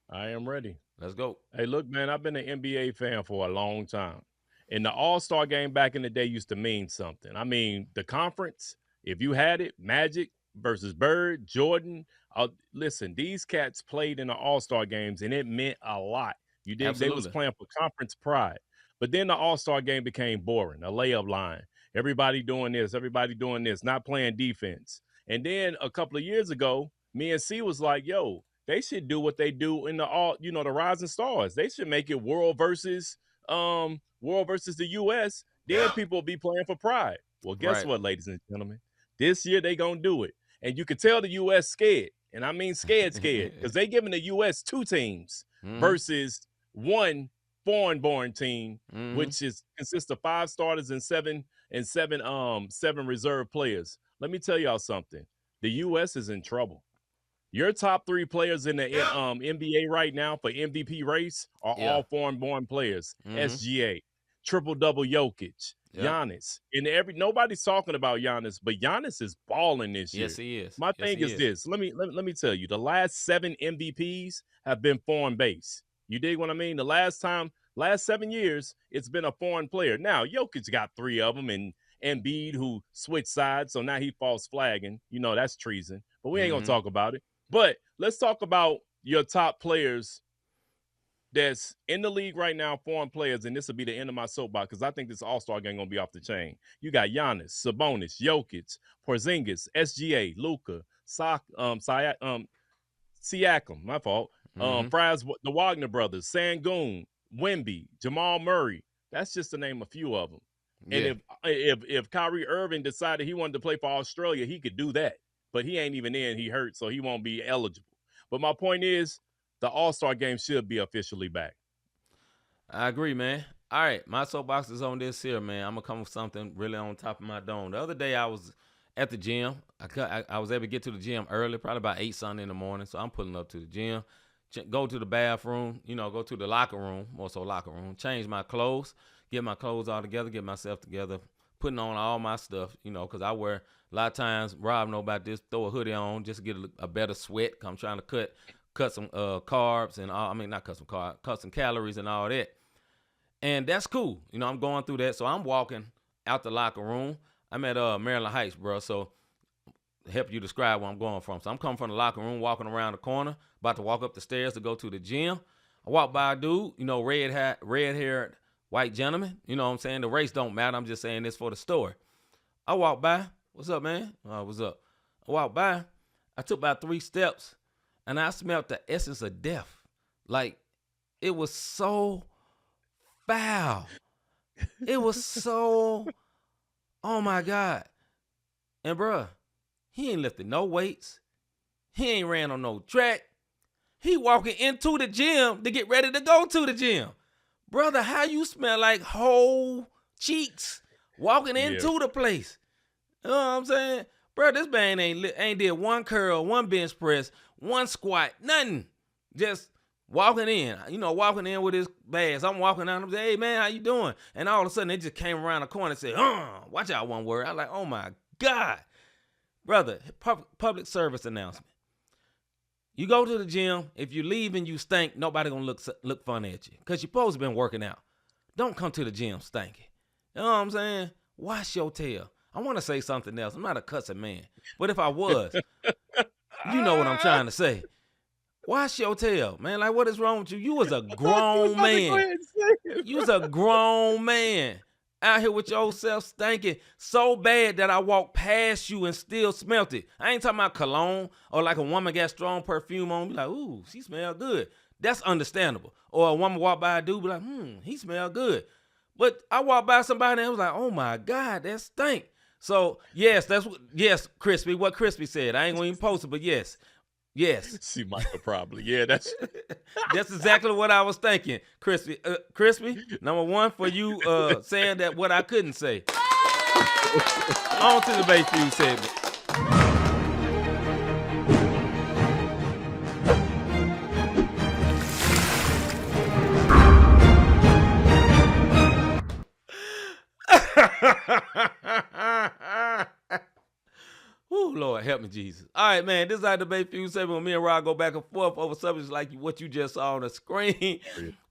I am ready. Let's go. Hey, look, man, I've been an NBA fan for a long time. And the All-Star game back in the day used to mean something. I mean, the conference, if you had it, Magic versus Bird, Jordan. Listen, these cats played in the All-Star games, and it meant a lot. They was playing for conference pride. But then the All-Star game became boring, a layup line. Everybody doing this, not playing defense. And then a couple of years ago, me and C was like, yo, they should do what they do in the Rising Stars. They should make it world versus the U.S. Then people will be playing for pride. Well, guess what, ladies and gentlemen? This year they going to do it. And you can tell the U.S. scared. And I mean scared, because they giving the U.S. 2 teams versus 1 foreign-born team, which consists of 5 starters and seven reserve players. Let me tell y'all something. the U.S. is in trouble. Your top 3 players in the NBA right now for MVP race are all foreign-born players. SGA, triple-double Jokic, Giannis. And nobody's talking about Giannis, but Giannis is balling this year. Yes, he is. My thing is this. Let me tell you, the last 7 MVPs have been foreign-based. You dig what I mean? The last 7 years, it's been a foreign player. Now, Jokic got 3 of them, and Embiid, who switched sides, so now he false flagging. You know, that's treason. But we ain't going to talk about it. But let's talk about your top players that's in the league right now, foreign players, and this will be the end of my soapbox because I think this All-Star game going to be off the chain. You got Giannis, Sabonis, Jokic, Porzingis, SGA, Luka, Siakam, my fault, Fries, the Wagner brothers, Sangoon, Wemby, Jamal Murray. That's just to name a few of them. Yeah. And if Kyrie Irving decided he wanted to play for Australia, he could do that. But he ain't even in. He hurt, so he won't be eligible. But my point is, the All-Star game should be officially back. I agree, man. All right, my soapbox is on this here, man. I'm going to come with something really on top of my dome. The other day, I was at the gym. I was able to get to the gym early, probably about 8 something in the morning. So I'm pulling up to the gym, go to the bathroom, go to the locker room, more so locker room, change my clothes, get my clothes all together, get myself together, putting on all my stuff, because I wear a lot of times, Rob know about this, throw a hoodie on just to get a better sweat. I'm trying to cut some carbs and all, not cut some carbs, cut some calories and all that. And that's cool. I'm going through that. So I'm walking out the locker room. I'm at Maryland Heights, bro. So help you describe where I'm going from. So I'm coming from the locker room, walking around the corner, about to walk up the stairs to go to the gym. I walk by a dude, red-haired white gentleman. You know what I'm saying? The race don't matter. I'm just saying this for the story. I walk by. What's up, man? What's up? I walked by. I took about 3 steps, and I smelled the essence of death. Like, it was so foul. It was so, oh, my God. And, bruh, he ain't lifted no weights. He ain't ran on no track. He walking into the gym to get ready to go to the gym. Brother, how you smell like whole cheeks walking into the place? You know what I'm saying? Bro, this man ain't did 1 curl, 1 bench press, 1 squat, nothing. Just walking in, walking in with his bags. I'm walking out, I'm saying, hey, man, how you doing? And all of a sudden, they just came around the corner and said, watch out, one word. I'm like, oh, my God. Brother, public service announcement. You go to the gym, if you leave and you stink, nobody gonna look funny at you because you're supposed to been working out. Don't come to the gym stinky. You know what I'm saying? Wash your tail. I want to say something else. I'm not a cussing man, but if I was, you know what I'm trying to say. Wash your tail, man. Like, what is wrong with you? You was a grown man. You was a grown man out here with yourself stinking so bad that I walked past you and still smelt it. I ain't talking about cologne or like a woman got strong perfume on, be like, ooh, she smell good. That's understandable. Or a woman walk by a dude, be like, he smell good. But I walked by somebody and was like, oh my God, that stink. So yes, Crispy, what Crispy said. I ain't gonna even post it, but yes. See, Michael probably. Yeah, that's exactly what I was thinking. Crispy, number 1 for you saying that what I couldn't say. On to the Bayview segment. Woo, Lord, help me, Jesus. All right, man, this is our debate feud segment where me and Rod go back and forth over subjects like what you just saw on the screen.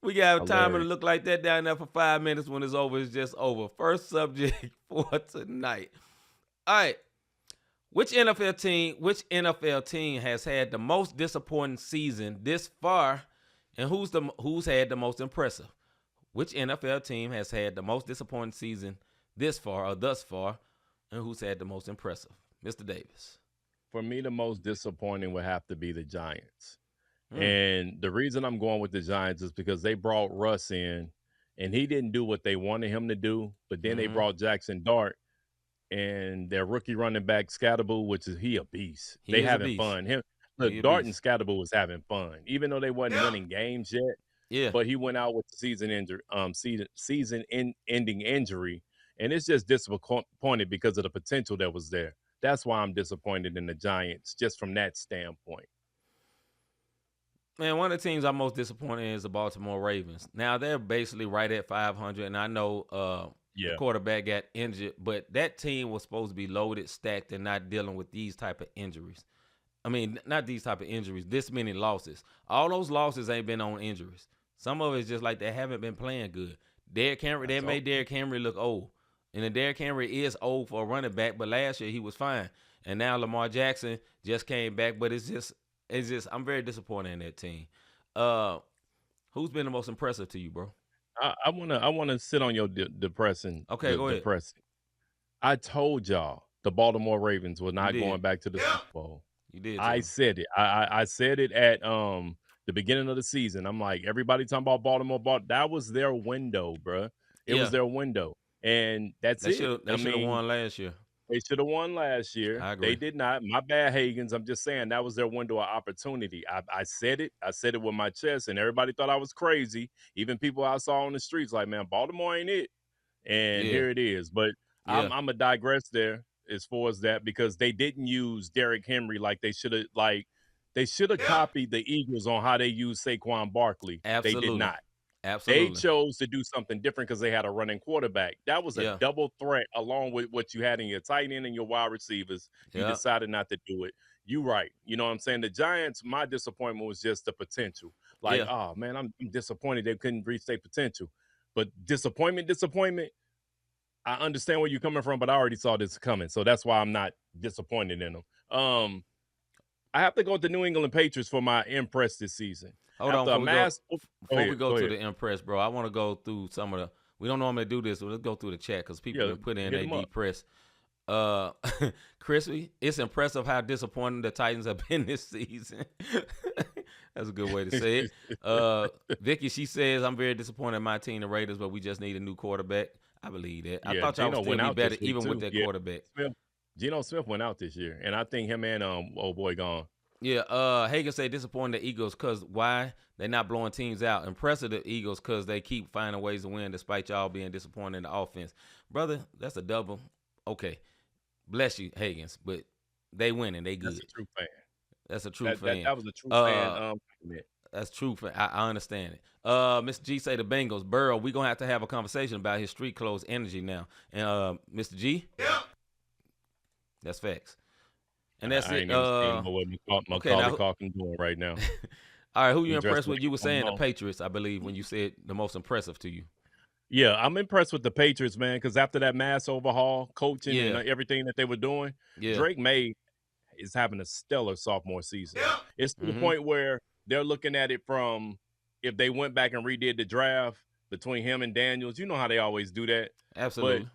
We got a timer to look like that down there for 5 minutes. When it's over, it's just over. First subject for tonight. All right. Which NFL team has had the most disappointing season this far, and who's had the most impressive? Which NFL team has had the most disappointing season this far or thus far, and who's had the most impressive? Mr. Davis. For me, the most disappointing would have to be the Giants. And the reason I'm going with the Giants is because they brought Russ in, and he didn't do what they wanted him to do, but then they brought Jackson Dart and their rookie running back Scatterboo, which is he a beast. They having fun. Dart and Scatterboo was having fun, even though they wasn't winning games yet. Yeah. But he went out with the season-ending injury, and it's just disappointed because of the potential that was there. That's why I'm disappointed in the Giants, just from that standpoint. Man, one of the teams I'm most disappointed in is the Baltimore Ravens. Now they're basically right at 500, and I know the Yeah. quarterback got injured, but that team was supposed to be loaded, stacked, and not dealing with these type of injuries. I mean, not these type of injuries. This many losses. All those losses ain't been on injuries. Some of it's just like they haven't been playing good. Derrick Henry, they made Derrick Henry look old, and then Derrick Henry is old for a running back, but last year he was fine, and now Lamar Jackson just came back, but it's just I'm very disappointed in that team. Who's been the most impressive to you, bro? I wanna sit on your depressing. Okay, go ahead. Depressing. I told y'all the Baltimore Ravens were not did. going back to the Super Bowl. You did. I said it. I said it at the beginning of the season. I'm like, everybody talking about Baltimore. That was their window, bruh. It was their window, and that's They it. should have won last year. They should have won last year. I agree. They did not. My bad, Hagans. I'm just saying that was their window of opportunity. I said it. I said it with my chest, and everybody thought I was crazy. Even people I saw on the streets, like, man, Baltimore ain't it. And here it is. But I'm gonna digress there as far as that, because they didn't use Derrick Henry like they should have. Like, they should have copied the Eagles on how they used Saquon Barkley. Absolutely. They did not. Absolutely. They chose to do something different because they had a running quarterback. That was a double threat along with what you had in your tight end and your wide receivers. You decided not to do it. You right. You know what I'm saying? The Giants, my disappointment was just the potential. Like, oh, man, I'm disappointed they couldn't reach their potential. But disappointment, I understand where you're coming from, but I already saw this coming. So that's why I'm not disappointed in them. I have to go with the New England Patriots for my impress this season. Hold on, before we go to the impress, bro, I want to go through some of the. We don't normally do this, so let's go through the chat because people have put in a depress. Crispy, it's impressive how disappointing the Titans have been this season. That's a good way to say it. Vicky, she says, I'm very disappointed in my team, the Raiders, but we just need a new quarterback. I believe that. I thought y'all would still be better even with that quarterback. Geno Smith went out this year, and I think him and old boy gone. Yeah, Hagan said disappointed the Eagles because why? They're not blowing teams out. Impressive the Eagles because they keep finding ways to win despite y'all being disappointed in the offense. Brother, that's a double. Okay. Bless you, Hagans, but they winning. They good. That's a true fan. That's a true fan. That was a true fan. That's true. I understand it. Mr. G say the Bengals. Burrow, we're going to have a conversation about his street clothes energy now. And Mr. G? Yeah. That's facts. And that's it. Macaulay Culkin doing right now. All right, who you impressed with? You were saying the Patriots, I believe, when you said the most impressive to you. Yeah, I'm impressed with the Patriots, man, because after that mass overhaul, coaching and everything that they were doing, Drake May is having a stellar sophomore season. Yeah. It's to the point where they're looking at it from if they went back and redid the draft between him and Daniels. You know how they always do that. Absolutely.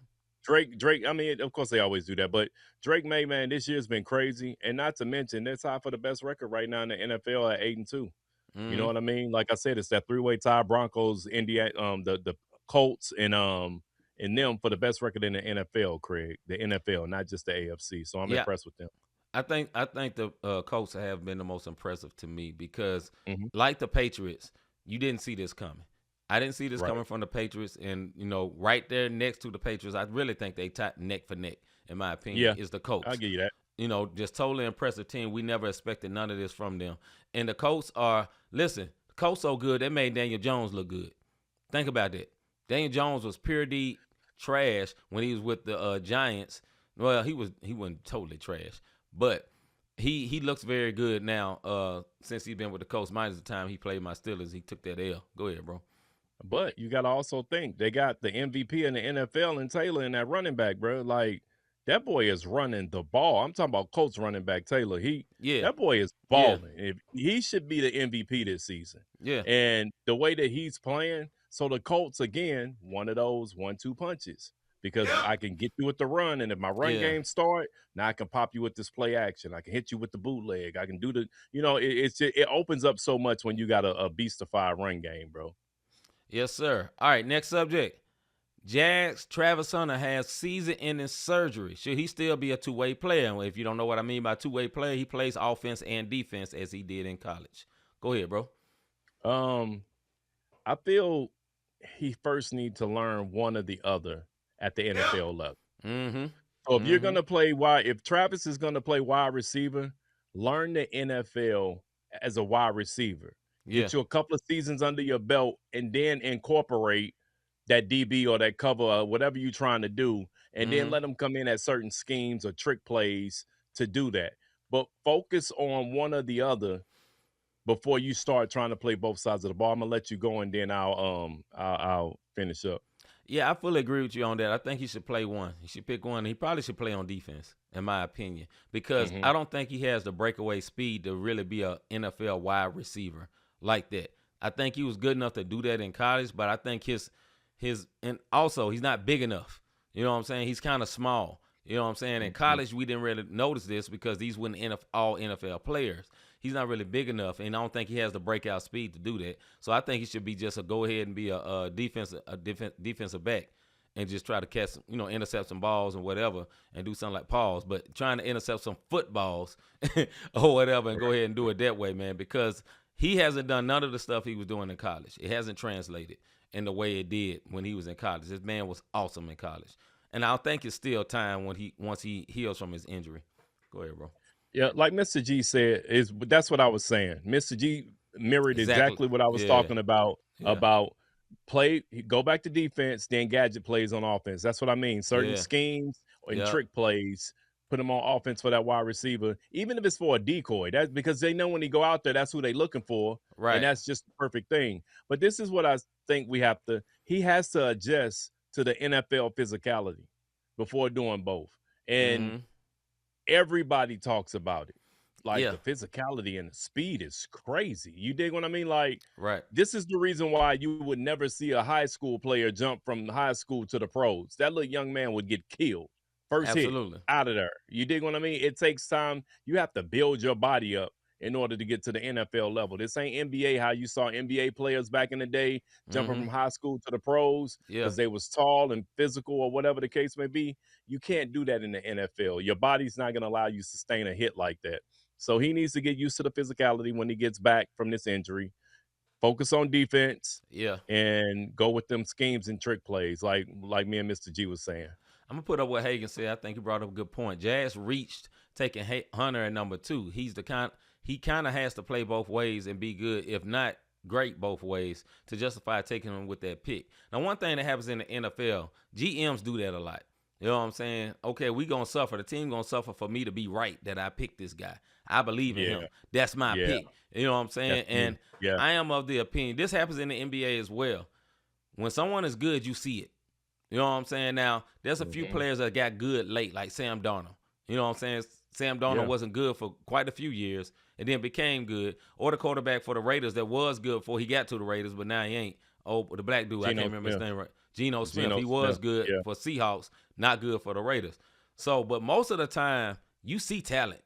But Drake, I mean, of course they always do that, but Drake May, man, this year's been crazy. And not to mention, they're tied for the best record right now in the NFL at 8-2. You know what I mean? Like I said, it's that three-way tie: Broncos, Indiana, the Colts, and them for the best record in the NFL, Craig. The NFL, not just the AFC. So I'm impressed with them. I think the Colts have been the most impressive to me because, like the Patriots, you didn't see this coming. I didn't see this coming from the Patriots, and right there next to the Patriots, I really think they tied neck for neck. In my opinion, is the Colts. I'll give you that. Just totally impressive team. We never expected none of this from them. And the Colts are, listen, the Colts so good, they made Daniel Jones look good. Think about that. Daniel Jones was pure D trash when he was with the Giants. Well, he wasn't totally trash, but he looks very good now since he's been with the Colts. Minus the time he played my Steelers, he took that L. Go ahead, bro. But you got to also think they got the MVP in the NFL and Taylor in that running back, bro. Like, that boy is running the ball. I'm talking about Colts running back Taylor. That boy is balling. He should be the MVP this season. Yeah. And the way that he's playing, so the Colts, again, one of those 1-2 punches. Because I can get you with the run, and if my run game start, now I can pop you with this play action. I can hit you with the bootleg. I can do it opens up so much when you got a beastified run game, bro. Yes, sir. All right, next subject. Jags, Travis Hunter has season-ending surgery. Should he still be a two-way player? If you don't know what I mean by two-way player, he plays offense and defense as he did in college. Go ahead, bro. I feel he first needs to learn one or the other at the NFL level. So if you're gonna play if Travis is gonna play wide receiver, learn the NFL as a wide receiver. Yeah. Get you a couple of seasons under your belt, and then incorporate that DB or that cover or whatever you're trying to do, and then let them come in at certain schemes or trick plays to do that. But focus on one or the other before you start trying to play both sides of the ball. I'm gonna let you go, and then I'll finish up. Yeah, I fully agree with you on that. I think he should play one. He should pick one. He probably should play on defense, in my opinion, because I don't think he has the breakaway speed to really be a NFL wide receiver like that. I think he was good enough to do that in college, but I think and also he's not big enough. You know what I'm saying? He's kind of small. You know what I'm saying? In college, we didn't really notice this because these weren't all NFL players. He's not really big enough, and I don't think he has the breakout speed to do that. So I think he should be just go ahead and be a defensive back and just try to catch, intercept some balls and whatever and do something like pause. But trying to intercept some footballs or whatever and go ahead and do it that way, man, because he hasn't done none of the stuff he was doing in college. It hasn't translated in the way it did when he was in college. This man was awesome in college. And I think it's still time once he heals from his injury. Go ahead, bro. Yeah, like Mr. G said, that's what I was saying. Mr. G mirrored exactly what I was talking about. Yeah. About go back to defense, then gadget plays on offense. That's what I mean. Certain schemes and trick plays, put them on offense for that wide receiver, even if it's for a decoy. That's because they know when he go out there, that's who they looking for, right? And that's just the perfect thing. But this is what I think he has to adjust to the NFL physicality before doing both. And everybody talks about it. Like the physicality and the speed is crazy. You dig what I mean? Like, right. This is the reason why you would never see a high school player jump from high school to the pros. That little young man would get killed. First hit out of there. You dig what I mean? It takes time. You have to build your body up in order to get to the NFL level. This ain't NBA, how you saw NBA players back in the day jumping from high school to the pros because they was tall and physical or whatever the case may be. You can't do that in the NFL. Your body's not going to allow you to sustain a hit like that. So he needs to get used to the physicality when he gets back from this injury. Focus on defense, and go with them schemes and trick plays like me and Mr. G was saying. I'm going to put up what Hagan said. I think he brought up a good point. Jazz reached taking Hunter at number 2. He kind of has to play both ways and be good, if not great both ways, to justify taking him with that pick. Now, one thing that happens in the NFL, GMs do that a lot. You know what I'm saying? Okay, we going to suffer. The team going to suffer for me to be right that I picked this guy. I believe in him. That's my pick. You know what I'm saying? And I am of the opinion. This happens in the NBA as well. When someone is good, you see it. You know what I'm saying? Now, there's a few players that got good late, like Sam Darnold. You know what I'm saying? Sam Darnold wasn't good for quite a few years and then became good. Or the quarterback for the Raiders that was good before he got to the Raiders, but now he ain't. Oh, the black dude, I can't remember his name right. Geno Smith. He was good for Seahawks, not good for the Raiders. So, but most of the time, you see talent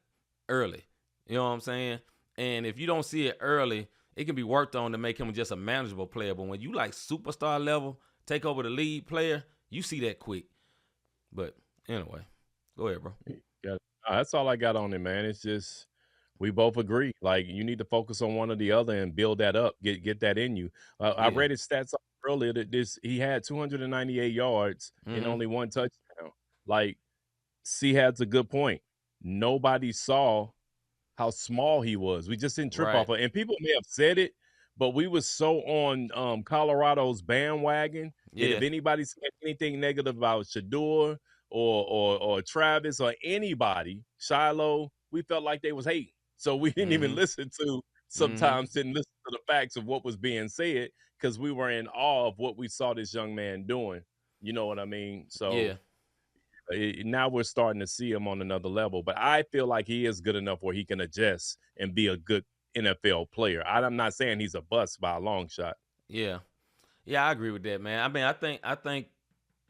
early. You know what I'm saying? And if you don't see it early, it can be worked on to make him just a manageable player. But when you like superstar level, take over the lead player, you see that quick. But anyway, go ahead, bro. Yeah, that's all I got on it, man. It's just we both agree. Like, you need to focus on one or the other and build that up. Get that in you. I read his stats earlier that he had 298 yards and only one touchdown. Like, C has a good point. Nobody saw how small he was. We just didn't trip off of it. And people may have said it, but we was so on Colorado's bandwagon that if anybody said anything negative about Shedeur or Travis or anybody, Shiloh, we felt like they was hating. So we didn't even listen to, sometimes didn't listen to the facts of what was being said because we were in awe of what we saw this young man doing. You know what I mean? So now we're starting to see him on another level. But I feel like he is good enough where he can adjust and be a good NFL player. I'm not saying he's a bust by a long shot. Yeah, I agree with that, man. I mean,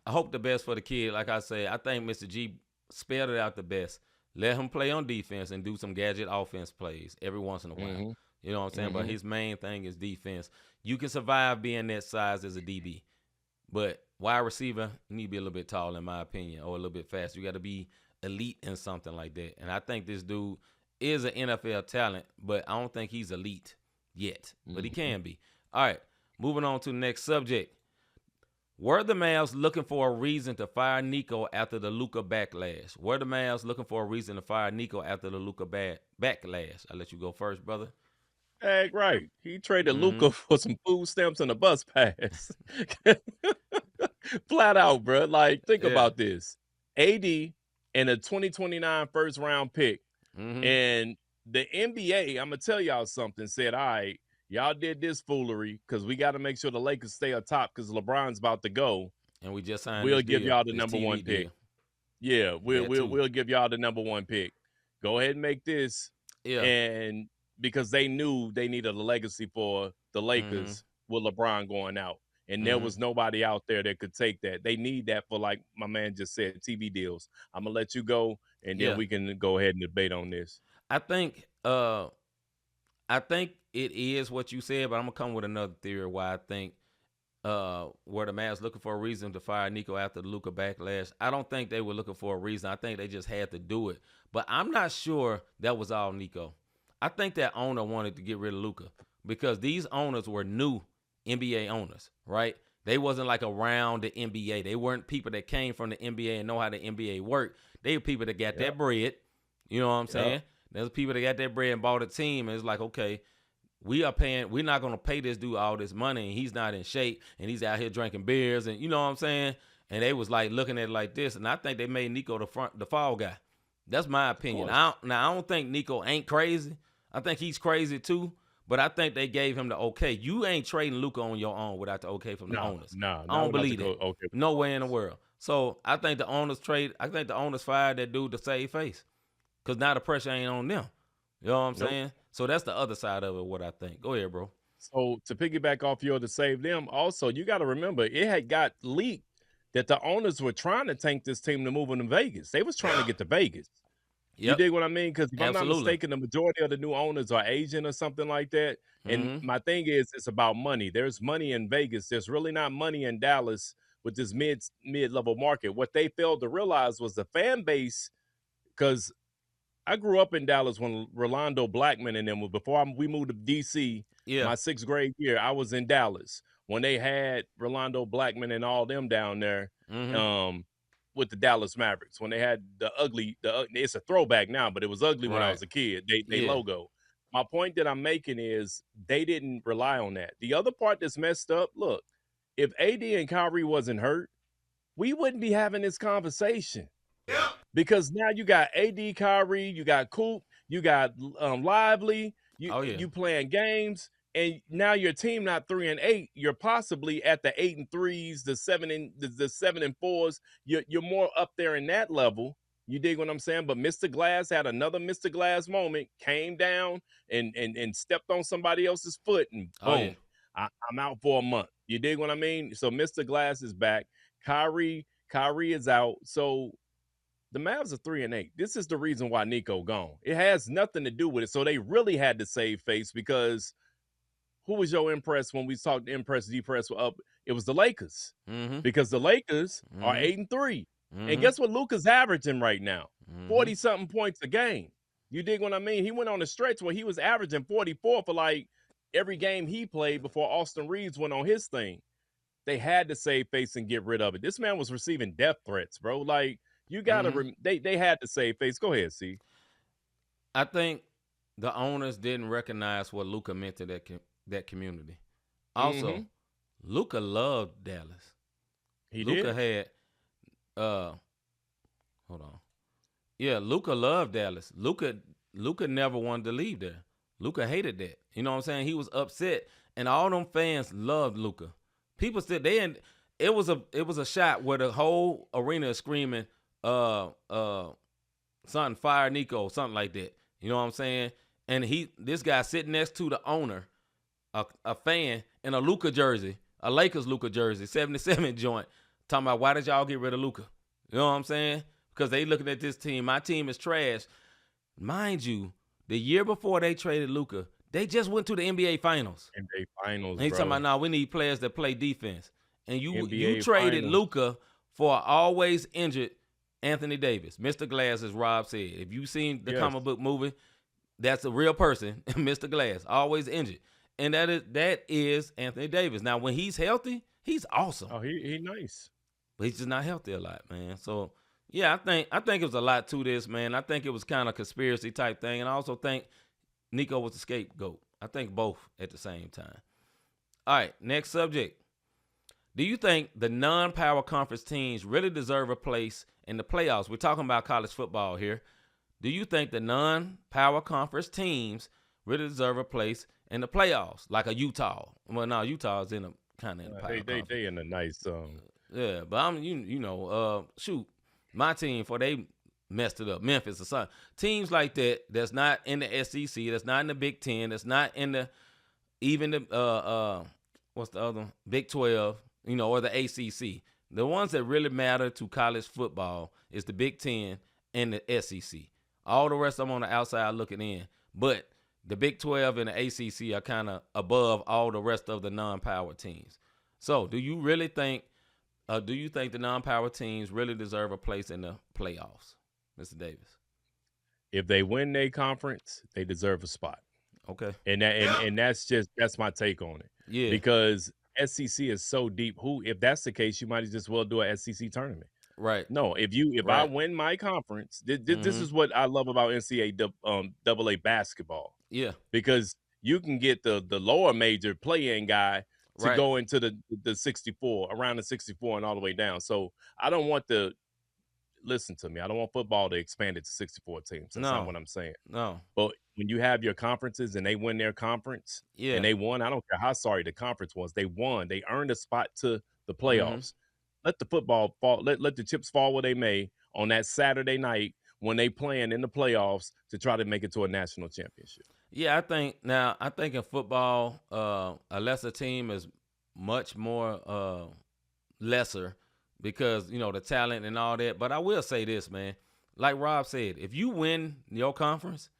I hope the best for the kid. Like I say, I think Mr. G spelled it out the best. Let him play on defense and do some gadget offense plays every once in a while. You know what I'm saying? But his main thing is defense. You can survive being that size as a DB. But wide receiver, you need to be a little bit tall, in my opinion, or a little bit fast. You got to be elite in something like that. And I think this dude is an NFL talent, but I don't think he's elite yet. But he can be. All right, moving on to the next subject. Were the Mavs looking for a reason to fire Nico after the Luka backlash? Were the Mavs looking for a reason to fire Nico after the Luka backlash? I'll let you go first, brother. Heck right. He traded Luka for some food stamps and a bus pass. Flat out, bro. Like, think about this. AD and a 2029 first round pick. And the NBA, I'm going to tell y'all something, said, all right, y'all did this foolery because we got to make sure the Lakers stay atop because LeBron's about to go. And we just signed We'll this give deal, y'all the this number TV one pick. deal. Yeah, we'll give y'all the number one pick. Go ahead and make this. Yeah. And because they knew they needed a legacy for the Lakers with LeBron going out. And there was nobody out there that could take that. They need that for, like my man just said, TV deals. I'm going to let you go, and then we can go ahead and debate on this. I think it is what you said, but I'm going to come with another theory why I think were the Mavs looking for a reason to fire Nico after the Luka backlash. I don't think they were looking for a reason. I think they just had to do it. But I'm not sure that was all Nico. I think that owner wanted to get rid of Luka because these owners were new NBA owners, right? They wasn't like around the NBA. They weren't people that came from the NBA and know how the NBA worked. They were people that got that bread. You know what I'm saying? There's people that got that bread and bought a team, and it's like, okay, we're not going to pay this dude all this money, and he's not in shape, and he's out here drinking beers, and you know what I'm saying? And they was like looking at it like this, and I think they made Nico the fall guy. That's my opinion. I don't think Nico ain't crazy. I think he's crazy too. But I think they gave him the okay. You ain't trading Luka on your own without the okay from the owners. No, I don't believe it. Okay. No way in the world. So I think the owners fired that dude to save face. Because now the pressure ain't on them. You know what I'm saying? So that's the other side of it, what I think. Go ahead, bro. So to piggyback off your to save them, also, you got to remember, it had got leaked that the owners were trying to tank this team to move them to Vegas. They was trying to get to Vegas. You dig what I mean? Because if I'm not mistaken, the majority of the new owners are Asian or something like that. And my thing is, it's about money. There's money in Vegas. There's really not money in Dallas with this mid-level market. What they failed to realize was the fan base, because I grew up in Dallas when Rolando Blackman and them, before we moved to D.C., my 6th grade year, I was in Dallas when they had Rolando Blackman and all them down there. With the Dallas Mavericks when they had it's a throwback now, but it was ugly when I was a kid. They logo. My point that I'm making is they didn't rely on that. The other part that's messed up, look, if AD and Kyrie wasn't hurt, we wouldn't be having this conversation. Because now you got AD, Kyrie, you got Coop, you got Lively, you playing games. And now your team not 3-8. You're possibly at the 8-3s, the 7-4s. You're more up there in that level. You dig what I'm saying? But Mr. Glass had another Mr. Glass moment, came down and stepped on somebody else's foot, and boom, I'm out for a month. You dig what I mean? So Mr. Glass is back. Kyrie is out. So the Mavs are 3-8. This is the reason why Nico gone. It has nothing to do with it. So they really had to save face because who was your impress when we talked impress, depress up? It was the Lakers because the Lakers are 8-3. And guess what Luka's averaging right now? 40-something points a game. You dig what I mean? He went on a stretch where he was averaging 44 for like every game he played before Austin Reeves went on his thing. They had to save face and get rid of it. This man was receiving death threats, bro. Like, you got to they had to save face. Go ahead, C. I think the owners didn't recognize what Luka meant to that community. Also, Luka loved Dallas. Luka had hold on. Yeah, Luka loved Dallas. Luka never wanted to leave there. Luka hated that. You know what I'm saying? He was upset, and all them fans loved Luka. People said it was a shot where the whole arena is screaming, something, fire Nico, something like that. You know what I'm saying? And this guy sitting next to the owner, a fan in a Luka jersey, a Lakers Luka jersey, 77 joint, talking about why did y'all get rid of Luka? You know what I'm saying? Because they looking at this team. My team is trash. Mind you, the year before they traded Luka, they just went to the NBA Finals. NBA Finals, and he's bro. talking about, nah, we need players that play defense. And you traded Finals. Luka for always injured Anthony Davis. Mr. Glass, as Rob said. If you've seen the comic book movie, that's a real person, Mr. Glass, always injured. And that is Anthony Davis. Now, when he's healthy, He's awesome. Oh, he nice. But he's just not healthy a lot, man. So yeah, I think it was a lot to this, man. I think it was kind of conspiracy type thing, and I also think Nico was the scapegoat. I think both at the same time. All right, next subject. Do you think the non-power conference teams really deserve a place in the playoffs? We're talking about college football here. Do you think the non-power conference teams really deserve a place in the playoffs, like a Utah? Well, no, Utah's in a kind of in the power conference. They in a nice Yeah, but I'm shoot, my team before they messed it up, Memphis or something. Teams like that that's not in the SEC, that's not in the Big Ten, that's not in the even the what's the other one? Big 12, or the ACC. The ones that really matter to college football is the Big Ten and the SEC. All the rest I'm on the outside looking in, but the Big 12 and the ACC are kind of above all the rest of the non-power teams. So, do you really think? Do you think the non-power teams really deserve a place in the playoffs, Mr. Davis? If they win their conference, they deserve a spot. Okay. And that's my take on it. Yeah. Because SEC is so deep. If that's the case, you might as well do a SEC tournament. Right. No, if I win my conference, this is what I love about NCAA basketball. Yeah. Because you can get the lower major play-in guy to go into the 64, around the 64 and all the way down. So I don't want listen to me. I don't want football to expand it to 64 teams. That's not what I'm saying. No. But when you have your conferences and they win their conference, and they won, I don't care how sorry the conference was, they won. They earned a spot to the playoffs. Let the football fall. Let the chips fall where they may on that Saturday night when they playing in the playoffs to try to make it to a national championship. Yeah, I think in football, a lesser team is much more lesser because, the talent and all that. But I will say this, man. Like Rob said, if you win your conference,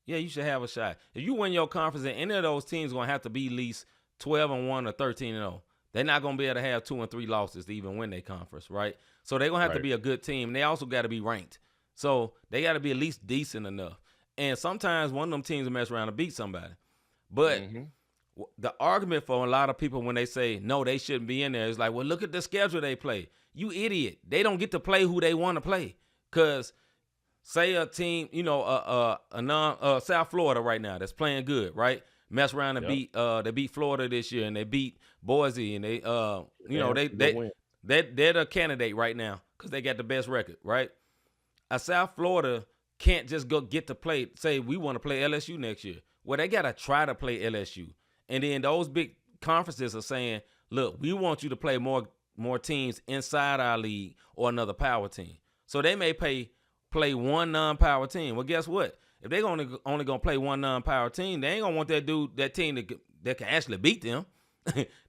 yeah, you should have a shot. If you win your conference, and any of those teams going to have to be at least 12-1 or 13-0. They're not going to be able to have 2 and 3 losses to even win their conference, right? So they're going to have to be a good team. And they also got to be ranked. So they got to be at least decent enough. And sometimes one of them teams will mess around and beat somebody. But the argument for a lot of people when they say, no, they shouldn't be in there, is like, well, look at the schedule they play. You idiot. They don't get to play who they want to play. Because say a team, South Florida right now that's playing good, right? Mess around and they beat Florida this year, and they beat Boise, and they're the candidate right now because they got the best record, right? A South Florida can't just go get to play, say we want to play LSU next year. Well, they got to try to play LSU. And then those big conferences are saying, look, we want you to play more teams inside our league or another power team. So they may play one non-power team. Well, guess what? If they're only going to play one non-power team, they ain't going to want that team that can actually beat them.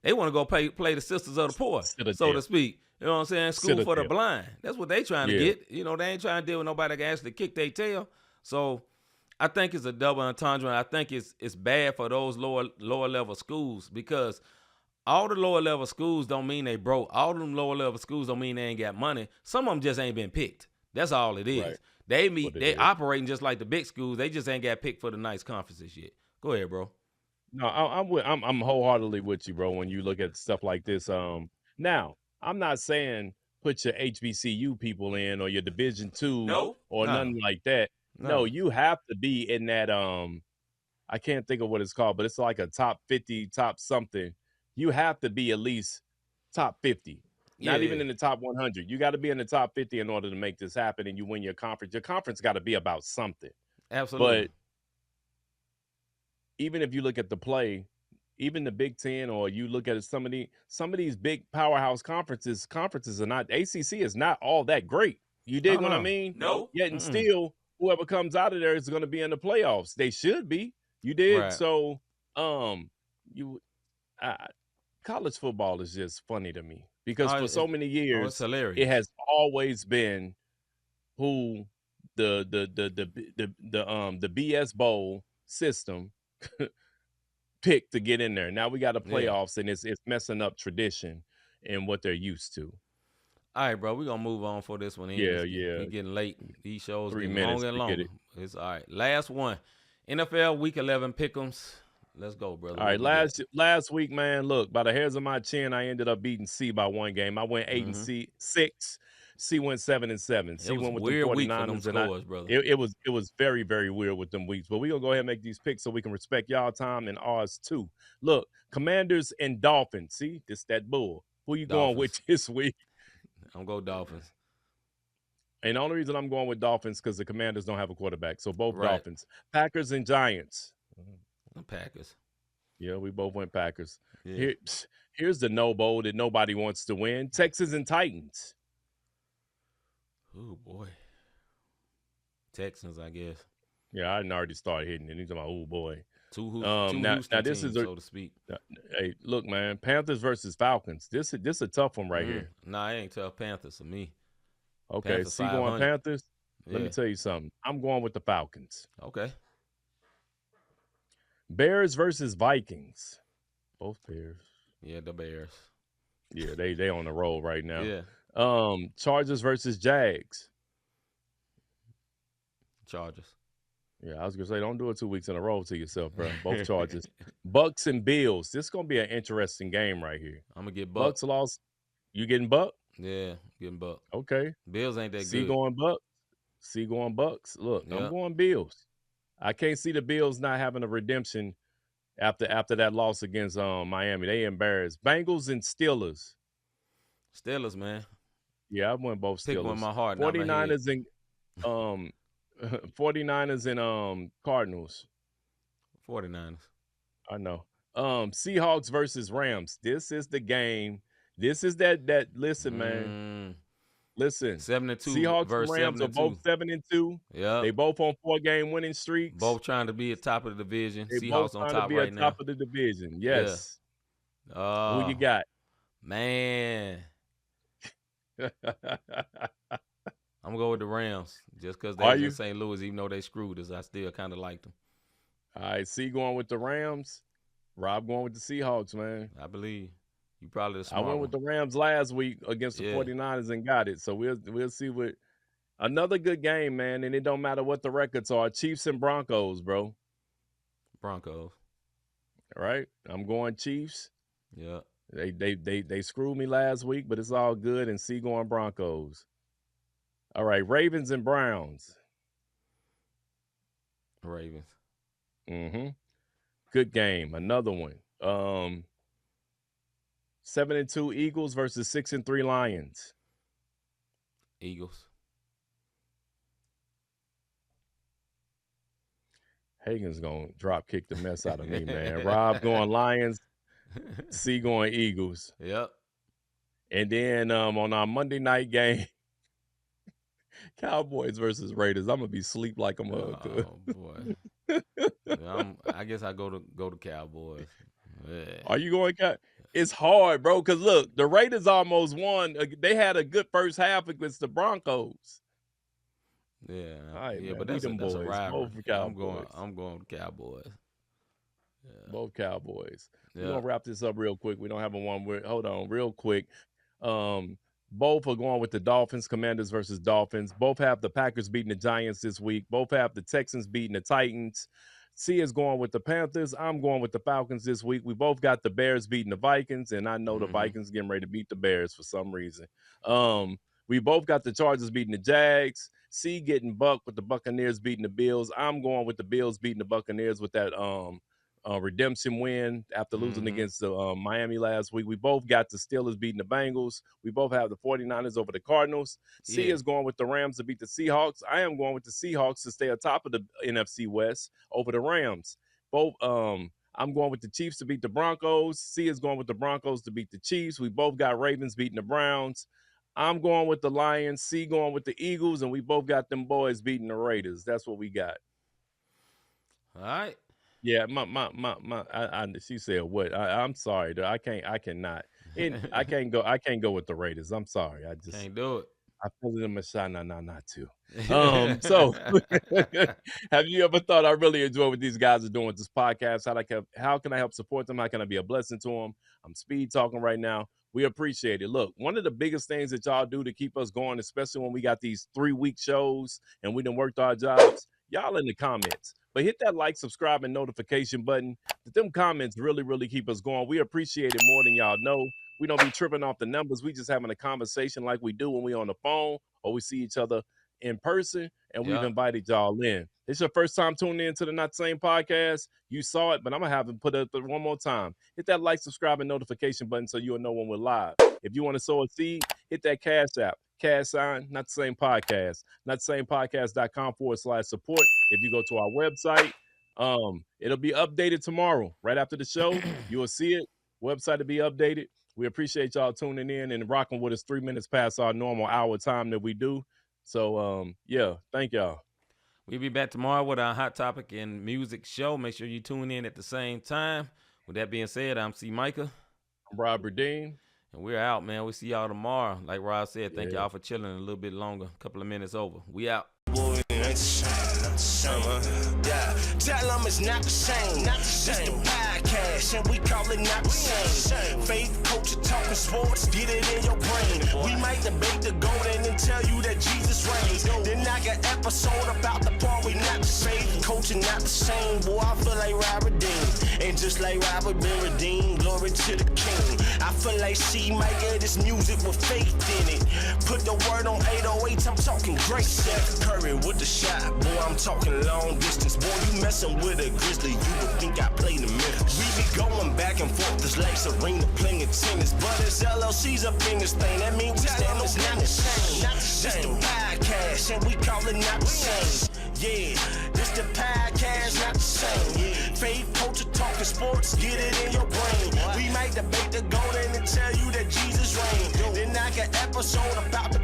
They want to go play the sisters of the poor, so to speak. You know what I'm saying? School for the blind. That's what they trying to get. They ain't trying to deal with nobody that can actually kick their tail. So I think it's a double entendre. And I think it's bad for those lower level schools because all the lower level schools don't mean they broke. All them lower level schools don't mean they ain't got money. Some of them just ain't been picked. That's all it is. Right. They operating just like the big schools. They just ain't got picked for the nice conferences yet. Go ahead, bro. No, I'm wholeheartedly with you, bro. When you look at stuff like this, now I'm not saying put your HBCU people in or your Division II nothing like that. No, you have to be in that. I can't think of what it's called, but it's like a top 50, top something. You have to be at least top 50. Not even in the top 100. You got to be in the top 50 in order to make this happen, and you win your conference. Your conference got to be about something. Absolutely. But even if you look at the play, even the Big Ten, or you look at some of these big powerhouse conferences are not. ACC is not all that great. You dig what I mean? No. Yet and still, whoever comes out of there is going to be in the playoffs. They should be. You did. Right. So, college football is just funny to me. Because for so many years, it has always been who the BS Bowl system picked to get in there. Now we got the playoffs, and it's messing up tradition and what they're used to. All right, bro, we're going to move on for this one. It's getting late. These shows 3 getting minutes longer and longer. It's all right. Last one. NFL Week 11 Pick'ems. Let's go, brother. All right, last week, man. Look, by the hairs of my chin, I ended up beating C by one game. I went 8-6. C went 7-7. C It was went a with weird the week for them 49ers, scores, brother. it was very, very weird with them weeks. But we're gonna go ahead and make these picks so we can respect y'all time and ours too. Look, Commanders and Dolphins. See, this that bull. Who you going with this week? I'm going Dolphins. And the only reason I'm going with Dolphins because the Commanders don't have a quarterback. So both Right. Dolphins. Packers and Giants. The Packers. Yeah, we both went Packers. Yeah. Here's the no bowl that nobody wants to win. Texans and Titans. Oh, boy. Texans, I guess. Yeah, I didn't already start hitting it. He's talking about, oh, boy. Two now Houston this teams, is so to speak. Hey, look, man. Panthers versus Falcons. This a tough one right here. Nah, it ain't tough. Panthers for me. Okay, Panthers see going 500. Panthers. Yeah. Let me tell you something. I'm going with the Falcons. Okay. Bears versus Vikings. Both Bears. Yeah, the Bears. Yeah, they on the roll right now. Yeah. Chargers versus Jags. Chargers. Yeah, I was gonna say, don't do it 2 weeks in a row to yourself, bro. Both Chargers. Bucks and Bills. This is gonna be an interesting game right here. I'm gonna get Buck. Bucks lost. You getting Buck? Yeah, getting Buck. Okay. Bills ain't that C good. going Bucks. C going Bucks. Look, Yeah. I'm going Bills. I can't see the Bills not having a redemption after that loss against Miami. They embarrassed. Bengals and Steelers. Steelers, man. Yeah, I went both Pick Steelers. one of my heart. not my head. 49ers and 49ers and Cardinals. 49ers. I know. Seahawks versus Rams. This is the game. This is that listen, man. Listen. 7-2 Seahawks and versus Rams are 7-2. both 7-2. Yeah. They both on 4-game winning streaks. Both trying to be at top of the division. They Seahawks both on trying top to be right at now. top of the division. Yes. Who you got? Man. I'm gonna go with the Rams just because they Are was you? in St. Louis, even though they screwed us. I still kind of liked them. All right, C going with the Rams. Rob going with the Seahawks, man. I believe you probably the I smart went with the Rams last week against the 49ers and got it. So we'll see what another good game, man. And it don't matter what the records are. Chiefs and Broncos, bro. Broncos. All right. I'm going Chiefs. Yeah. They screwed me last week, but it's all good. And C going Broncos. All right, Ravens and Browns. Ravens. Mm-hmm. Good game. Another one. 7-2 Eagles versus 6-3 Lions. Eagles. Hagen's gonna drop kick the mess out of me, man. Rob going Lions, C going Eagles. Yep. And then on our Monday night game, Cowboys versus Raiders. I'm gonna be sleep like a mug. Oh boy. I guess I go to Cowboys. Yeah. Are you going Cow? It's hard, bro. Cause look, the Raiders almost won. They had a good first half against the Broncos. Yeah. All right, yeah, man. but We that's a them rivalry. boys. Both I'm Cowboys. going with Cowboys. Yeah. Both Cowboys. Yeah. We're gonna wrap this up real quick. We don't have a one. Hold on, real quick. Both are going with the Dolphins. Commanders versus Dolphins. Both have the Packers beating the Giants this week. Both have the Texans beating the Titans. C is going with the Panthers. I'm going with the Falcons this week. We both got the Bears beating the Vikings, and I know the Vikings getting ready to beat the Bears for some reason. We both got the Chargers beating the Jags. C getting Buck with the Buccaneers beating the Bills. I'm going with the Bills beating the Buccaneers with that redemption win after losing against the Miami last week. We both got the Steelers beating the Bengals. We both have the 49ers over the Cardinals. C is going with the Rams to beat the Seahawks. I am going with the Seahawks to stay atop of the NFC West over the Rams. Both I'm going with the Chiefs to beat the Broncos. C is going with the Broncos to beat the Chiefs. We both got Ravens beating the Browns. I'm going with the Lions. C going with the Eagles, and we both got them boys beating the Raiders. That's what we got. All right. Yeah, she said what? I'm sorry, dude. I cannot. I can't go with the Raiders. I'm sorry. I just Can't do it. I feel it in my shot. Not too. So have you ever thought I really enjoy what these guys are doing with this podcast? How can I help support them? How can I be a blessing to them? I'm speed talking right now. We appreciate it. Look, one of the biggest things that y'all do to keep us going, especially when we got these 3-week shows and we done worked our jobs, y'all in the comments. But hit that like, subscribe, and notification button. Them comments really, really keep us going. We appreciate it more than y'all know. We don't be tripping off the numbers. We just having a conversation like we do when we on the phone or we see each other in person, and we've invited y'all in. It's your first time tuning in to the Not the Same podcast. You saw it, but I'm going to have them put it up one more time. Hit that like, subscribe, and notification button so you'll know when we're live. If you want to sow a seed, hit that Cash App. Cash sign, Not the Same Podcast. NotTheSamePodcast.com/support. If you go to our website, it'll be updated tomorrow. Right after the show, you will see it. Website will be updated. We appreciate y'all tuning in and rocking with us 3 minutes past our normal hour time that we do. So, yeah, thank y'all. We'll be back tomorrow with our Hot Topic and Music show. Make sure you tune in at the same time. With that being said, I'm C. Micah. I'm Robert Dean. And we're out, man. We'll see y'all tomorrow. Like Rob said, thank y'all for chilling a little bit longer. A couple of minutes over. We out. Yeah, tell them it's not the same. It's the podcast, and we call it Not the Same. Faith, culture, talking sports, get it in your brain. We might debate the golden and tell you that Jesus reigns. Then knock an episode about the part we not the same. Culture not the same. Boy, I feel like Robert Dean, and just like Robert been redeemed, glory to the King. I feel like C might get this music with faith in it. Put the word on 808, I'm talking great. Steph Curry with the shot, boy, I'm talking long distance. Boy, you messing with a Grizzly, you would think I played in Memphis. We be going back and forth, this like Serena playing tennis. But it's LLC's up in this thing, that means we stand no not the same. This the podcast, and we call it Not the Same. Yeah, this the podcast, Not the Same. Faith, culture, talking sports, get it in your brain. We might debate the golden and tell you that Jesus reigned. Then knock an episode about the